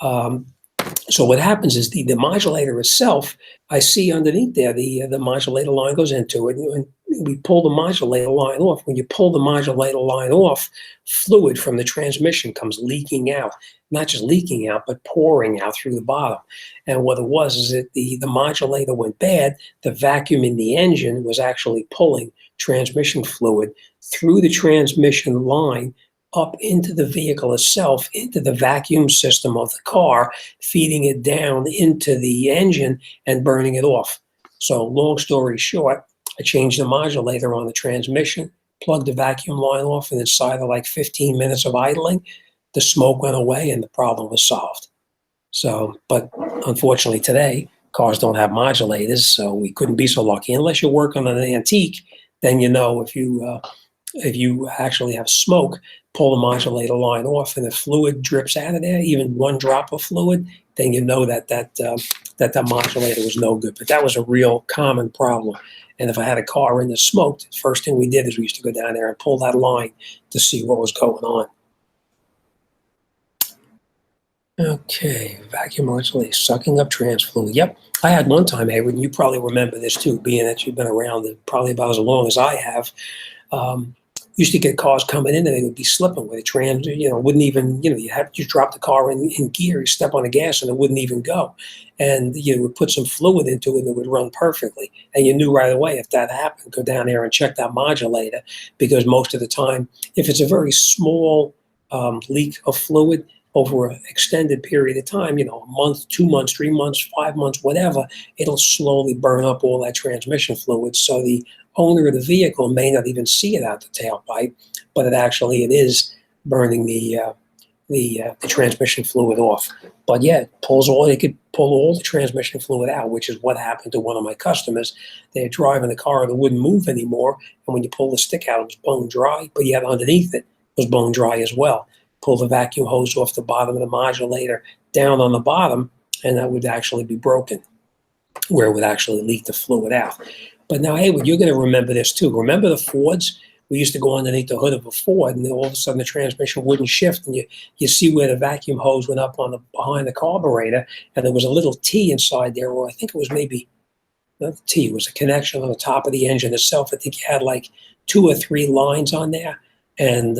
So what happens is the modulator itself, I see underneath there, the modulator line goes into it, and we pull the modulator line off. When you pull the modulator line off, fluid from the transmission comes leaking out, not just leaking out, but pouring out through the bottom. And what it was is that the modulator went bad. The vacuum in the engine was actually pulling transmission fluid through the transmission line up into the vehicle itself, into the vacuum system of the car, feeding it down into the engine and burning it off. So long story short, I changed the modulator on the transmission, plugged the vacuum line off, and inside of like 15 minutes of idling, the smoke went away and the problem was solved. So, but unfortunately today, cars don't have modulators, so we couldn't be so lucky. Unless you're working on an antique, then if you actually have smoke, pull the modulator line off, and the fluid drips out of there, even one drop of fluid, then you know that modulator was no good. But that was a real common problem. And if I had a car in the smoke, the first thing we did is we used to go down there and pull that line to see what was going on. Okay, vacuum modulator, sucking up trans fluid. Yep, I had one time, Hayward, and you probably remember this too, being that you've been around it probably about as long as I have. Used to get cars coming in and they would be slipping with it. Wouldn't even, you drop the car in gear, you step on the gas and it wouldn't even go. And you would put some fluid into it and it would run perfectly. And you knew right away if that happened, go down there and check that modulator, because most of the time, if it's a very small leak of fluid, over an extended period of time, a month, 2 months, 3 months, 5 months, whatever, it'll slowly burn up all that transmission fluid. So the owner of the vehicle may not even see it out the tailpipe, but it is burning the transmission fluid off. But yeah, it could pull all the transmission fluid out, which is what happened to one of my customers. They're driving the car and it wouldn't move anymore. And when you pull the stick out, it was bone dry, but yet underneath it was bone dry as well. Pull the vacuum hose off the bottom of the modulator down on the bottom, and that would actually be broken, where it would actually leak the fluid out. But now, Haywood, you're going to remember this too. Remember the Fords? We used to go underneath the hood of a Ford, and then all of a sudden the transmission wouldn't shift, and you see where the vacuum hose went up on the behind the carburetor, and there was a little T inside there, or I think it was maybe not the T, it was a connection on the top of the engine itself. I think you had like 2 or 3 lines on there, and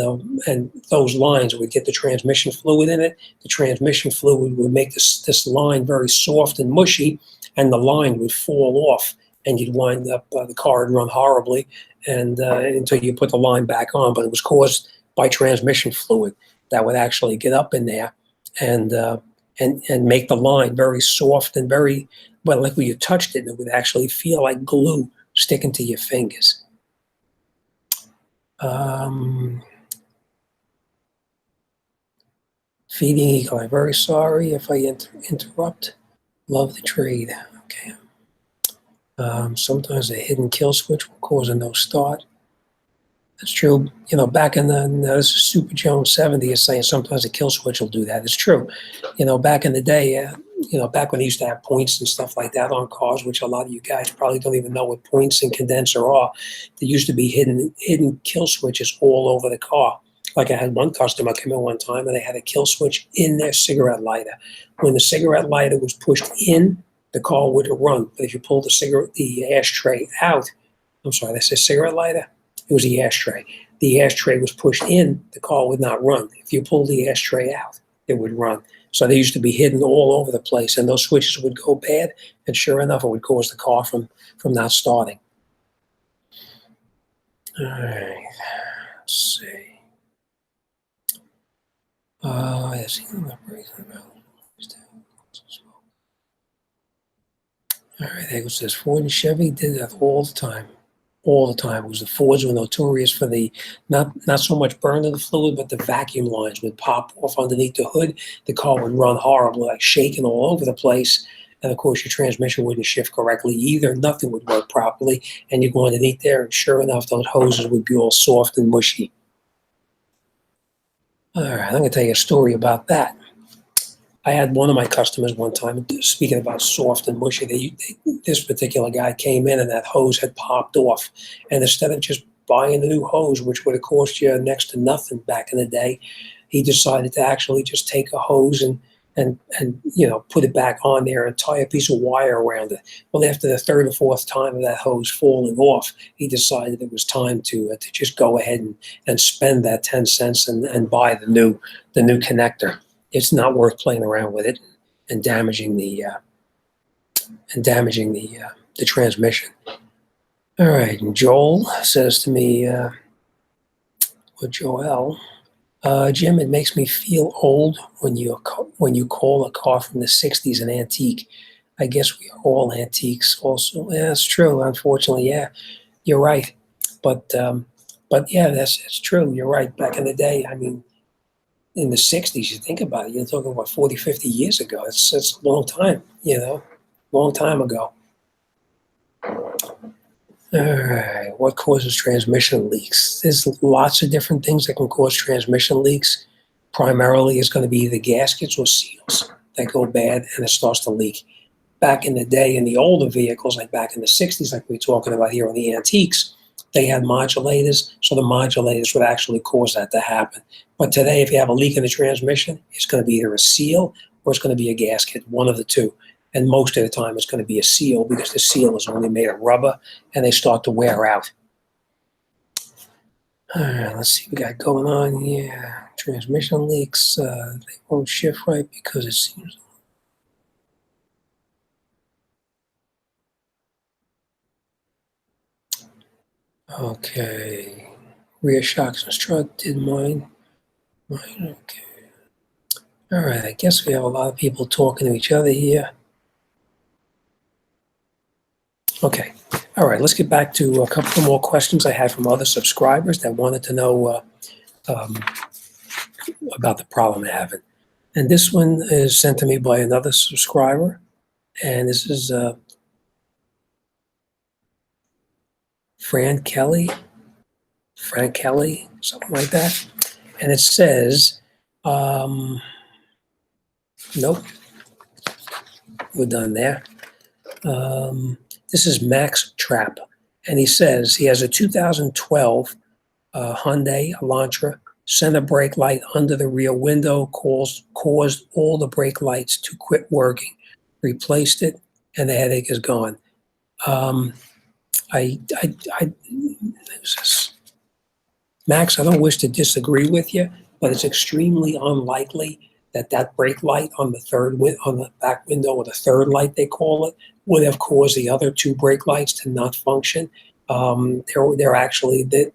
those lines would get the transmission fluid in it. The transmission fluid would make this line very soft and mushy, and the line would fall off, and you'd wind up, the car would run horribly, and until you put the line back on. But it was caused by transmission fluid that would actually get up in there and make the line very soft and very, well, like when you touched it, it would actually feel like glue sticking to your fingers. Feeding Eagle, I'm very sorry if I interrupt. Love the trade. Okay. Sometimes a hidden kill switch will cause a no start. That's true. Back in this is Super Jones 70 is saying sometimes a kill switch will do that. It's true. Back in the day, back when they used to have points and stuff like that on cars, which a lot of you guys probably don't even know what points and condenser are. There used to be hidden kill switches all over the car. Like I had one customer come in one time and they had a kill switch in their cigarette lighter. When the cigarette lighter was pushed in, the car wouldn't run. But if you pull the ashtray out, I'm sorry, that says cigarette lighter? It was the ashtray. The ashtray was pushed in, the car would not run. If you pulled the ashtray out, it would run. So they used to be hidden all over the place, and those switches would go bad, and sure enough, it would cause the car from not starting. All right, let's see. All right, there goes this. Ford and Chevy did that all the time. All the time. It was the Fords were notorious for the not so much burning the fluid, but the vacuum lines would pop off underneath the hood. The car would run horribly, like shaking all over the place. And of course, your transmission wouldn't shift correctly either. Nothing would work properly. And you go underneath there, and sure enough, those hoses would be all soft and mushy. All right, I'm going to tell you a story about that. I had one of my customers one time, speaking about soft and mushy, this particular guy came in and that hose had popped off. And instead of just buying a new hose, which would have cost you next to nothing back in the day, he decided to actually just take a hose and put it back on there and tie a piece of wire around it. Well, after the 3rd or 4th time of that hose falling off, he decided it was time to just go ahead and spend that 10 cents and buy the new connector. It's not worth playing around with it and damaging the transmission. All right, and Joel says to me, or Joel, Jim, it makes me feel old when you call a car from the '60s an antique. I guess we are all antiques, also. Yeah, that's true. Unfortunately, yeah, you're right. But yeah, that's true. You're right. Back in the day, I mean, in the '60s, you think about it, you're talking about 40, 50 years ago. It's a long time, long time ago. All right, what causes transmission leaks? There's lots of different things that can cause transmission leaks. Primarily, it's going to be either gaskets or seals that go bad and it starts to leak. Back in the day, in the older vehicles, like back in the '60s, like we were talking about here on the antiques, they had modulators, so the modulators would actually cause that to happen. But today, if you have a leak in the transmission, it's going to be either a seal or it's going to be a gasket, one of the two. And most of the time, it's going to be a seal because the seal is only made of rubber and they start to wear out. All right, let's see what we got going on here. Transmission leaks, they won't shift right because it seems. Okay. Rear shocks and strut did mine. Okay. All right, I guess we have a lot of people talking to each other here. Okay, all right, let's get back to a couple more questions I had from other subscribers that wanted to know um, about the problem they're having. And this one is sent to me by another subscriber, and this is Frank Kelly, something like that. And it says, nope, we're done there. This is Max Trapp, and he says he has a 2012 Hyundai Elantra center brake light under the rear window caused all the brake lights to quit working. Replaced it, and the headache is gone. Max, I don't wish to disagree with you, but it's extremely unlikely that that brake light on the back window, or the third light they call it, would have caused the other two brake lights to not function. They're actually the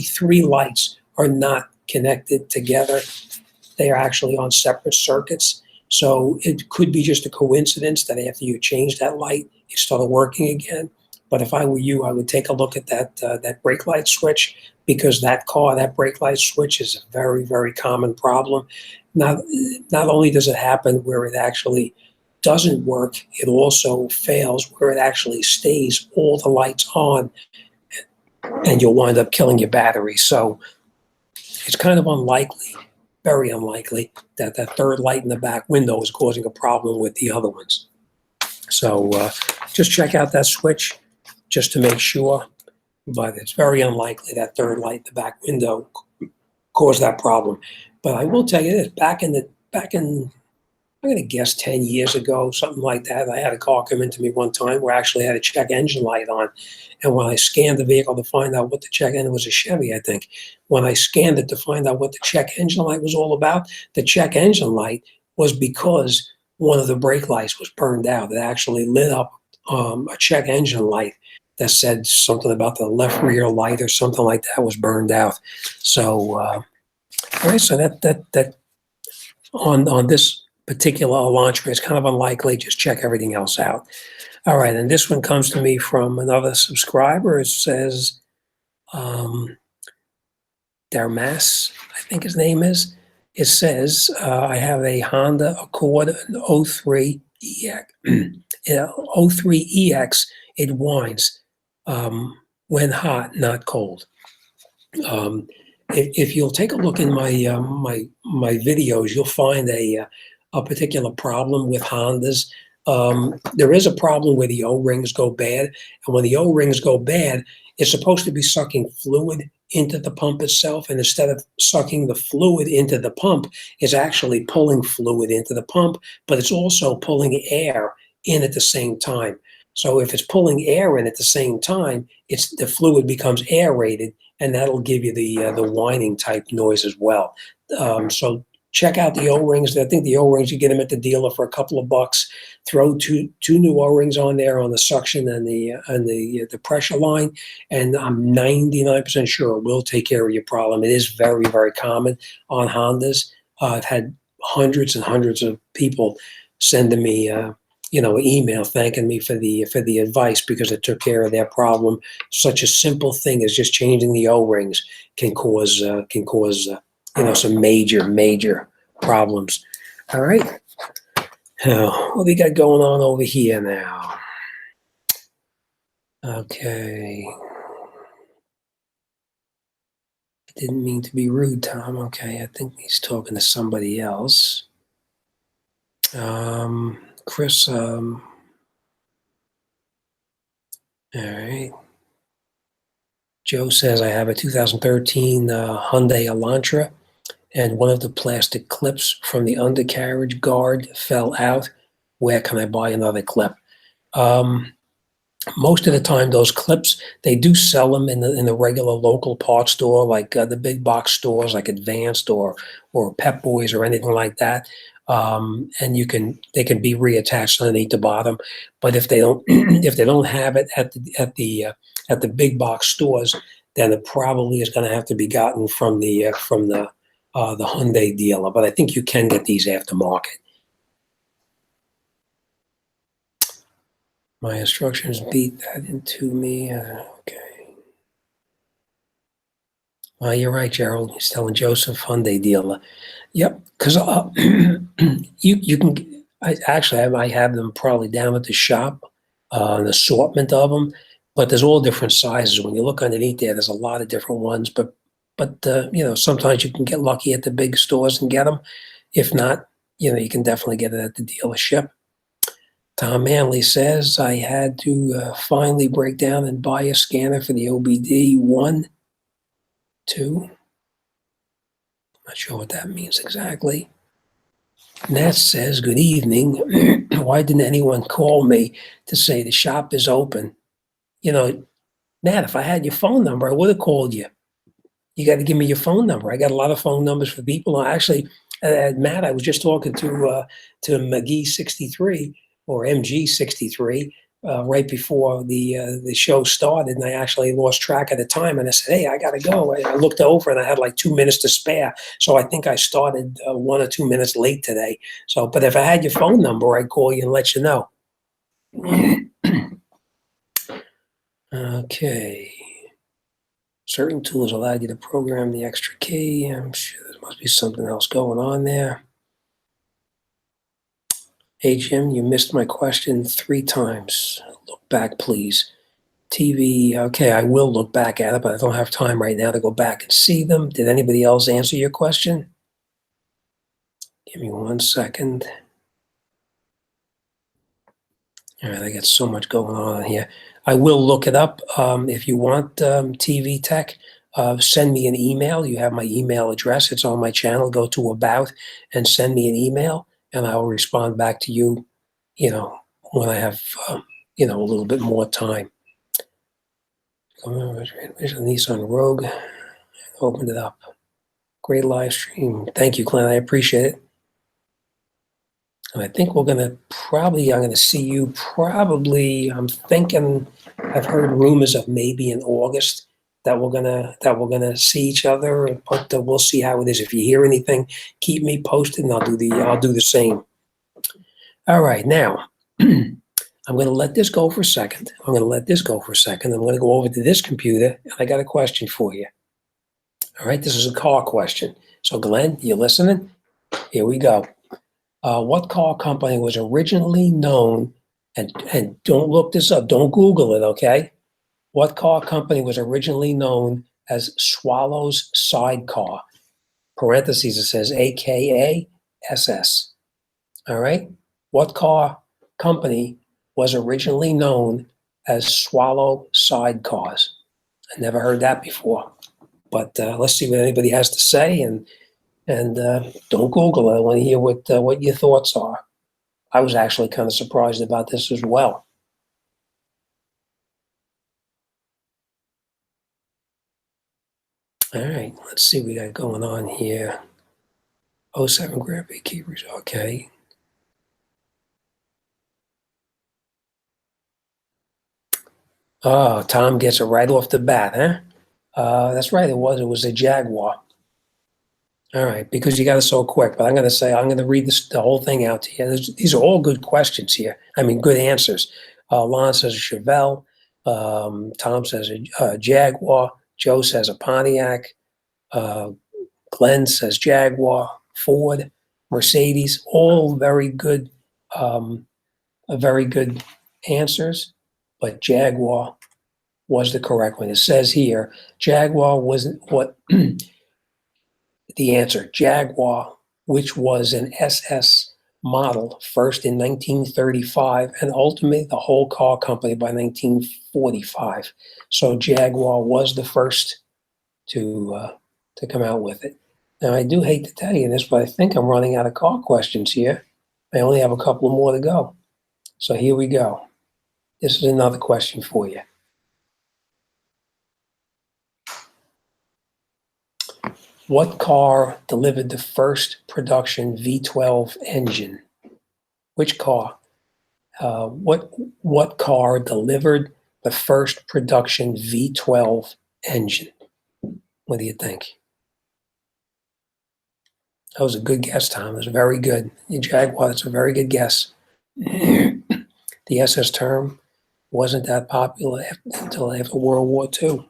three lights are not connected together. They are actually on separate circuits. So it could be just a coincidence that after you change that light, it started working again. But if I were you, I would take a look at that brake light switch, because that brake light switch is a very, very common problem. Not only does it happen where it actually doesn't work, it also fails where it actually stays all the lights on, and you'll wind up killing your battery. So it's kind of unlikely, very unlikely, that that third light in the back window is causing a problem with the other ones. So just check out that switch just to make sure, but it's very unlikely that third light in the back window caused that problem. But I will tell you this, back in, I'm going to guess 10 years ago, something like that, I had a car come into me one time where I actually had a check engine light on. And when I scanned the vehicle to find out what the check engine, it was a Chevy, I think. When I scanned it to find out what the check engine light was all about, the check engine light was because one of the brake lights was burned out. It actually lit up a check engine light that said something about the left rear light or something like that was burned out. So, all right, so that on this particular Elantra is kind of unlikely. Just check everything else out. All right, and this one comes to me from another subscriber. It says, Darmas, I think his name is. It says, I have a Honda Accord, an 03 EX. 03 EX, it whines when hot, not cold. If you'll take a look in my my videos, you'll find a particular problem with Hondas. There is a problem where the O-rings go bad, and when the O-rings go bad, it's supposed to be sucking fluid into the pump itself, and instead of sucking the fluid into the pump, it's actually pulling fluid into the pump, but it's also pulling air in at the same time. So if it's pulling air in at the same time, the fluid becomes aerated, and that'll give you the whining type noise as well. So check out the O-rings. I think the O-rings, you get them at the dealer for a couple of bucks. Throw two new O-rings on there on the suction and the pressure line, and I'm 99% sure it will take care of your problem. It is very, very common on Hondas. I've had hundreds and hundreds of people sending me email thanking me for the advice, because it took care of their problem. Such a simple thing as just changing the O-rings can cause some major problems. All right. What do we got going on over here now? Okay. Didn't mean to be rude, Tom. Okay, I think he's talking to somebody else. Chris, all right. Joe says, I have a 2013 Hyundai Elantra, and one of the plastic clips from the undercarriage guard fell out. Where can I buy another clip? Most of the time, those clips, they do sell them in the regular local parts store, like the big box stores, like Advanced or Pep Boys or anything like that. And they can be reattached underneath the bottom. But if they don't if they don't have it at the big box stores, then it probably is going to have to be gotten from the the Hyundai dealer, but I think you can get these aftermarket. My instructions beat that into me. Okay. You're right, Gerald. He's telling Joseph Hyundai dealer. Yep, because you can. I have them probably down at the shop, an assortment of them, but there's all different sizes. When you look underneath there's a lot of different ones. But sometimes you can get lucky at the big stores and get them. If not, you can definitely get it at the dealership. Tom Manley says I had to finally break down and buy a scanner for the OBD 1, 2. Not sure what that means exactly. Nat says, good evening. Why didn't anyone call me to say the shop is open? Nat, if I had your phone number, I would have called you. You got to give me your phone number. I got a lot of phone numbers for people. Actually, Matt, I was just talking to McGee 63 or MG 63 right before the show started, and I actually lost track of the time. And I said, "Hey, I got to go." I looked over, and I had like 2 minutes to spare. So I think I started 1 or 2 minutes late today. So, but if I had your phone number, I'd call you and let you know. Okay. Certain tools allow you to program the extra key. I'm sure there must be something else going on there. Hey, Jim, you missed my question 3 times. Look back, please. TV, okay, I will look back at it, but I don't have time right now to go back and see them. Did anybody else answer your question? Give me 1 second. All right, I got so much going on here. I will look it up. If you want TV tech, send me an email. You have my email address. It's on my channel. Go to About and send me an email, and I will respond back to you, when I have, a little bit more time. Nissan Rogue, opened it up. Great live stream. Thank you, Glenn. I appreciate it. And I think I'm going to see you probably, I've heard rumors of maybe in August that we're gonna see each other, but we'll see how it is. If you hear anything, keep me posted, and I'll do the same. All right, now I'm going to let this go for a second. I'm going to go over to this computer, and I got a question for you. All right, this is a car question. So, Glenn, you listening? Here we go. What car company was originally known, and don't look this up, don't Google it, okay? What car company was originally known as Swallow's Sidecar? Parentheses, it says AKA SS. All right? What car company was originally known as Swallow Sidecars? I never heard that before. But let's see what anybody has to say, and don't Google it. I want to hear what your thoughts are. I was actually kind of surprised about this as well. All right, let's see what we got going on here. 07 Grand Prix Keepers, okay. Oh, Tom gets it right off the bat, huh? That's right, it was a Jaguar. All right, because you got it so quick, but I'm going to read the whole thing out to you. These are all good questions here. I mean, good answers. Lon says a Chevelle. Tom says a Jaguar. Joe says a Pontiac. Glenn says Jaguar. Ford, Mercedes, all very good answers, but Jaguar was the correct one. It says here, Jaguar wasn't what the answer. Jaguar, which was an SS model, first in 1935, and ultimately the whole car company by 1945. So Jaguar was the first to come out with it. Now, I do hate to tell you this, but I think I'm running out of car questions here. I only have a couple more to go. So here we go. This is another question for you. What car delivered the first production V12 engine? Which car? What car delivered the first production V12 engine? What do you think? That was a good guess, Tom. It was very good. The Jaguar, that's a very good guess. The SS term wasn't that popular until after World War II.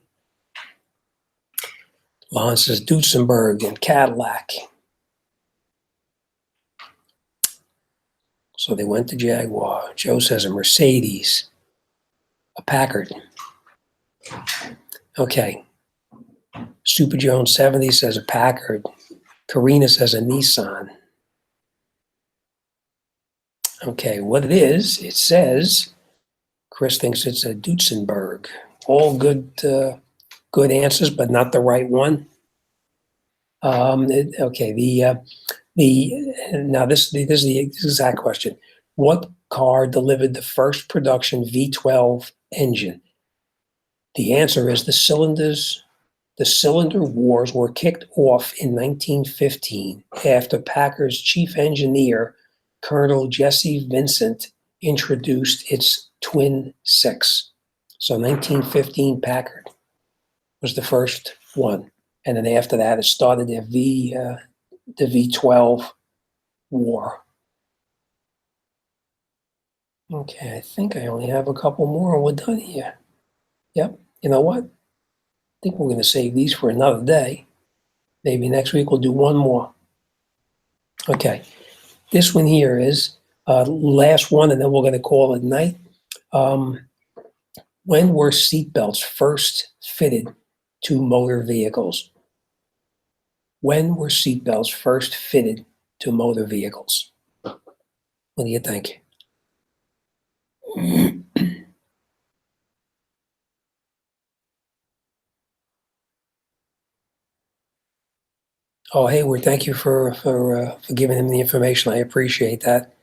Lon says Duesenberg and Cadillac. So they went to Jaguar. Joe says a Mercedes, a Packard. Okay. Super Jones 70 says a Packard. Karina says a Nissan. Okay, what it is, it says, Chris thinks it's a Duesenberg. All good answers, but not the right one. Okay, now this is the exact question. What car delivered the first production V12 engine? The answer is the cylinder wars were kicked off in 1915 after Packard's chief engineer, Colonel Jesse Vincent, introduced its twin six. So 1915 Packard was the first one. And then after that, it started the V12 war. Okay, I think I only have a couple more and we're done here. Yep, you know what? I think we're going to save these for another day. Maybe next week we'll do one more. Okay, this one here is last one, and then we're going to call it night. When were seatbelts first fitted to motor vehicles? When were seatbelts first fitted to motor vehicles? What do you think? Oh, Hayward, thank you for giving him the information. I appreciate that.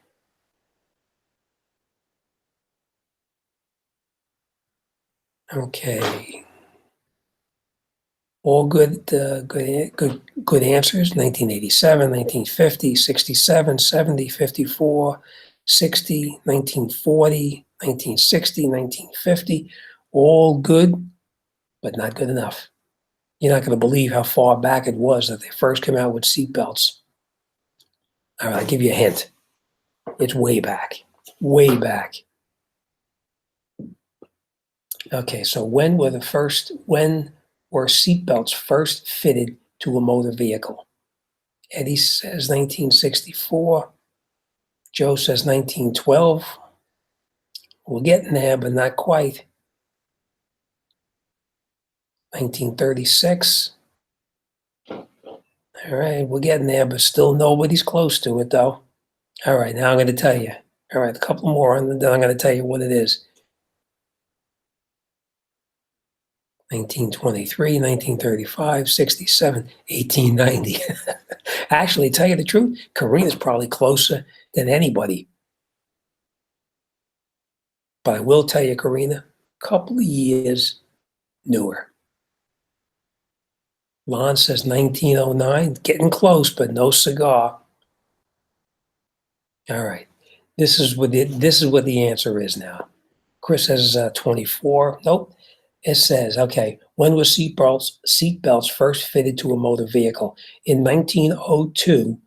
Okay. All good answers. 1987, 1950, 67, 70, 54, 60, 1940, 1960, 1950. All good, but not good enough. You're not going to believe how far back it was that they first came out with seatbelts. All right, I'll give you a hint. It's way back. Way back. Okay, so when were seatbelts first fitted to a motor vehicle? Eddie says 1964. Joe says 1912. We're getting there, but not quite. 1936. All right, we're getting there, but still nobody's close to it, though. All right, now I'm going to tell you. All right, a couple more, and then I'm going to tell you what it is. 1923, 1935, 67, 1890. Actually, to tell you the truth, Karina's probably closer than anybody. But I will tell you, Karina, a couple of years newer. Lon says 1909, getting close, but no cigar. All right, this is what the answer is now. Chris says 24. Nope. It says, okay, when were seatbelts first fitted to a motor vehicle? In 1902,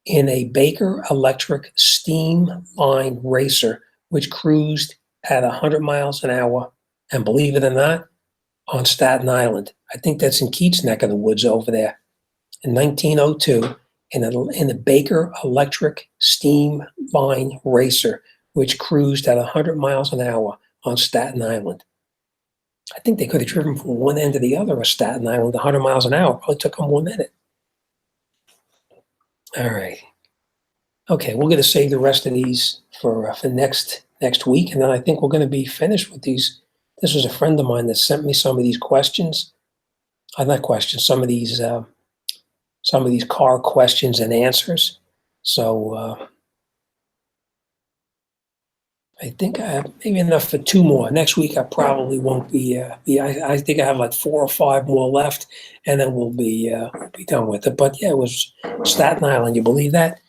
in a Baker Electric steam line racer, which cruised at 100 miles an hour, and believe it or not, on Staten Island. I think that's in Keats' neck of the woods over there. In 1902, in a Baker Electric steam line racer, which cruised at 100 miles an hour on Staten Island. I think they could have driven from one end to the other of Staten Island 100 miles an hour. Probably took them 1 minute. All right. Okay, we're going to save the rest of these for next week, and then I think we're going to be finished with these. This was a friend of mine that sent me some of these questions. Not questions. Some of these car questions and answers. So I think I have maybe enough for 2 more. Next week I probably won't be. I think I have like 4 or 5 more left, and then we'll be done with it. But yeah, it was Staten Island. You believe that?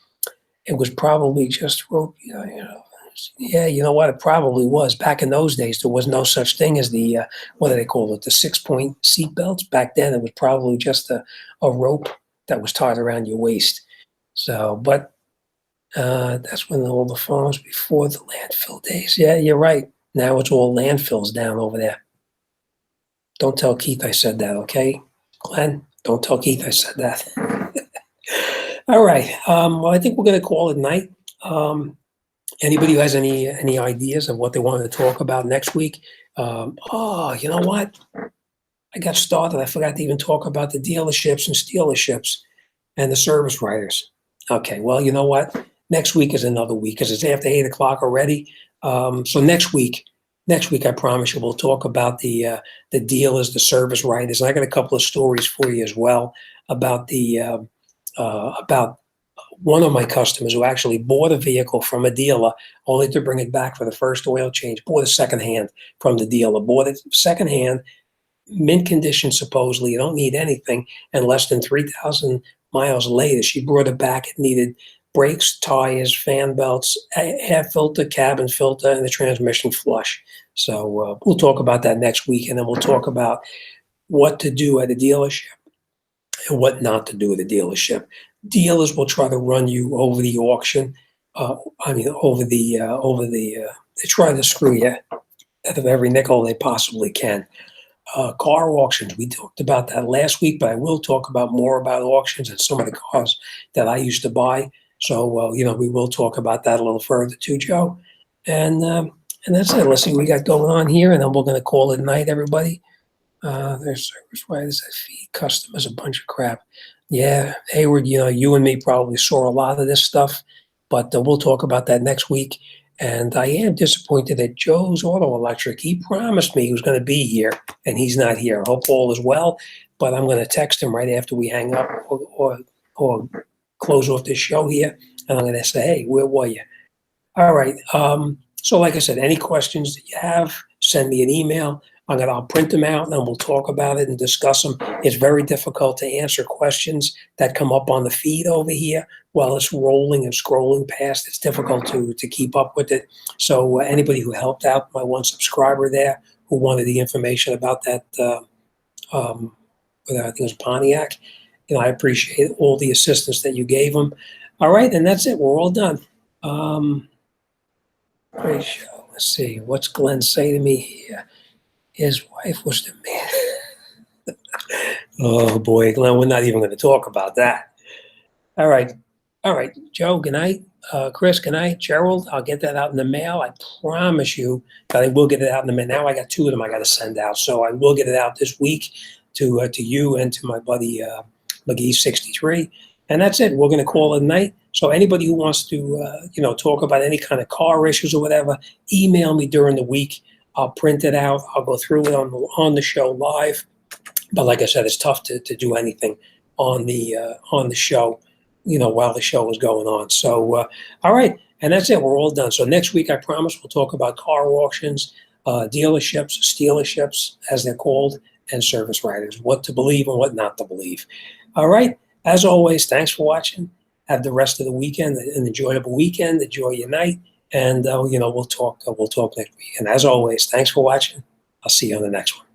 It was probably just rope. Yeah, you know what? It probably was. Back in those days, there was no such thing as the what do they call it? The 6-point seat belts. Back then, it was probably just a rope that was tied around your waist. So, but that's when all the farms before the landfill days. Yeah, you're right. Now it's all landfills down over there. Don't tell Keith I said that, okay? Glenn, don't tell Keith I said that. All right. Well, I think we're going to call it night. Anybody who has any ideas of what they want to talk about next week? Oh, you know what? I got started. I forgot to even talk about the dealerships and stealerships and the service writers. Okay, well, you know what? Next week is another week because it's after 8 o'clock already. So next week, I promise you, we'll talk about the dealers, the service writers, and I got a couple of stories for you as well about about one of my customers who actually bought a vehicle from a dealer only to bring it back for the first oil change. Bought it secondhand from the dealer. Bought it secondhand, mint condition supposedly. You don't need anything, and less than 3,000 miles later, she brought it back. It needed brakes, tires, fan belts, air filter, cabin filter, and the transmission flush. So we'll talk about that next week, and then we'll talk about what to do at a dealership and what not to do at a dealership. Dealers will try to run you over the auction. They try to screw you out of every nickel they possibly can. Car auctions, we talked about that last week, but I will talk about more about auctions and some of the cars that I used to buy. So, we will talk about that a little further too, Joe. And that's it. Let's see what we got going on here, and then we're going to call it night, everybody. There's service writers that feed customers a bunch of crap. Yeah, Hayward, you and me probably saw a lot of this stuff, but we'll talk about that next week. And I am disappointed that Joe's Auto Electric, he promised me he was going to be here, and he's not here. I hope all is well, but I'm going to text him right after we hang up or close off this show here, and I'm going to say, hey, where were you? All right. So like I said, any questions that you have, send me an email. I'll print them out and we'll talk about it and discuss them. It's very difficult to answer questions that come up on the feed over here while it's rolling and scrolling past. It's difficult to keep up with it. So anybody who helped out, my one subscriber there who wanted the information about that, I think it was Pontiac, I appreciate all the assistance that you gave them. All right, and that's it. We're all done. Great show. Let's see. What's Glenn say to me here? His wife was the man. Oh boy, Glenn, we're not even going to talk about that. All right, Joe. Good night. Chris, good night. Gerald, I'll get that out in the mail. I promise you that I will get it out in the mail. Now I got two of them I got to send out, so I will get it out this week to you and to my buddy McGee63. And that's it. We're going to call it a night. So anybody who wants to talk about any kind of car issues or whatever, email me during the week. I'll print it out. I'll go through it on the show live. But like I said, it's tough to do anything on the show, while the show is going on. So, all right. And that's it. We're all done. So next week, I promise we'll talk about car auctions, dealerships, stealerships, as they're called, and service writers, what to believe and what not to believe. All right. As always, thanks for watching. Have the rest of the weekend, an enjoyable weekend. Enjoy your night. And, we'll talk next week. And as always, thanks for watching. I'll see you on the next one.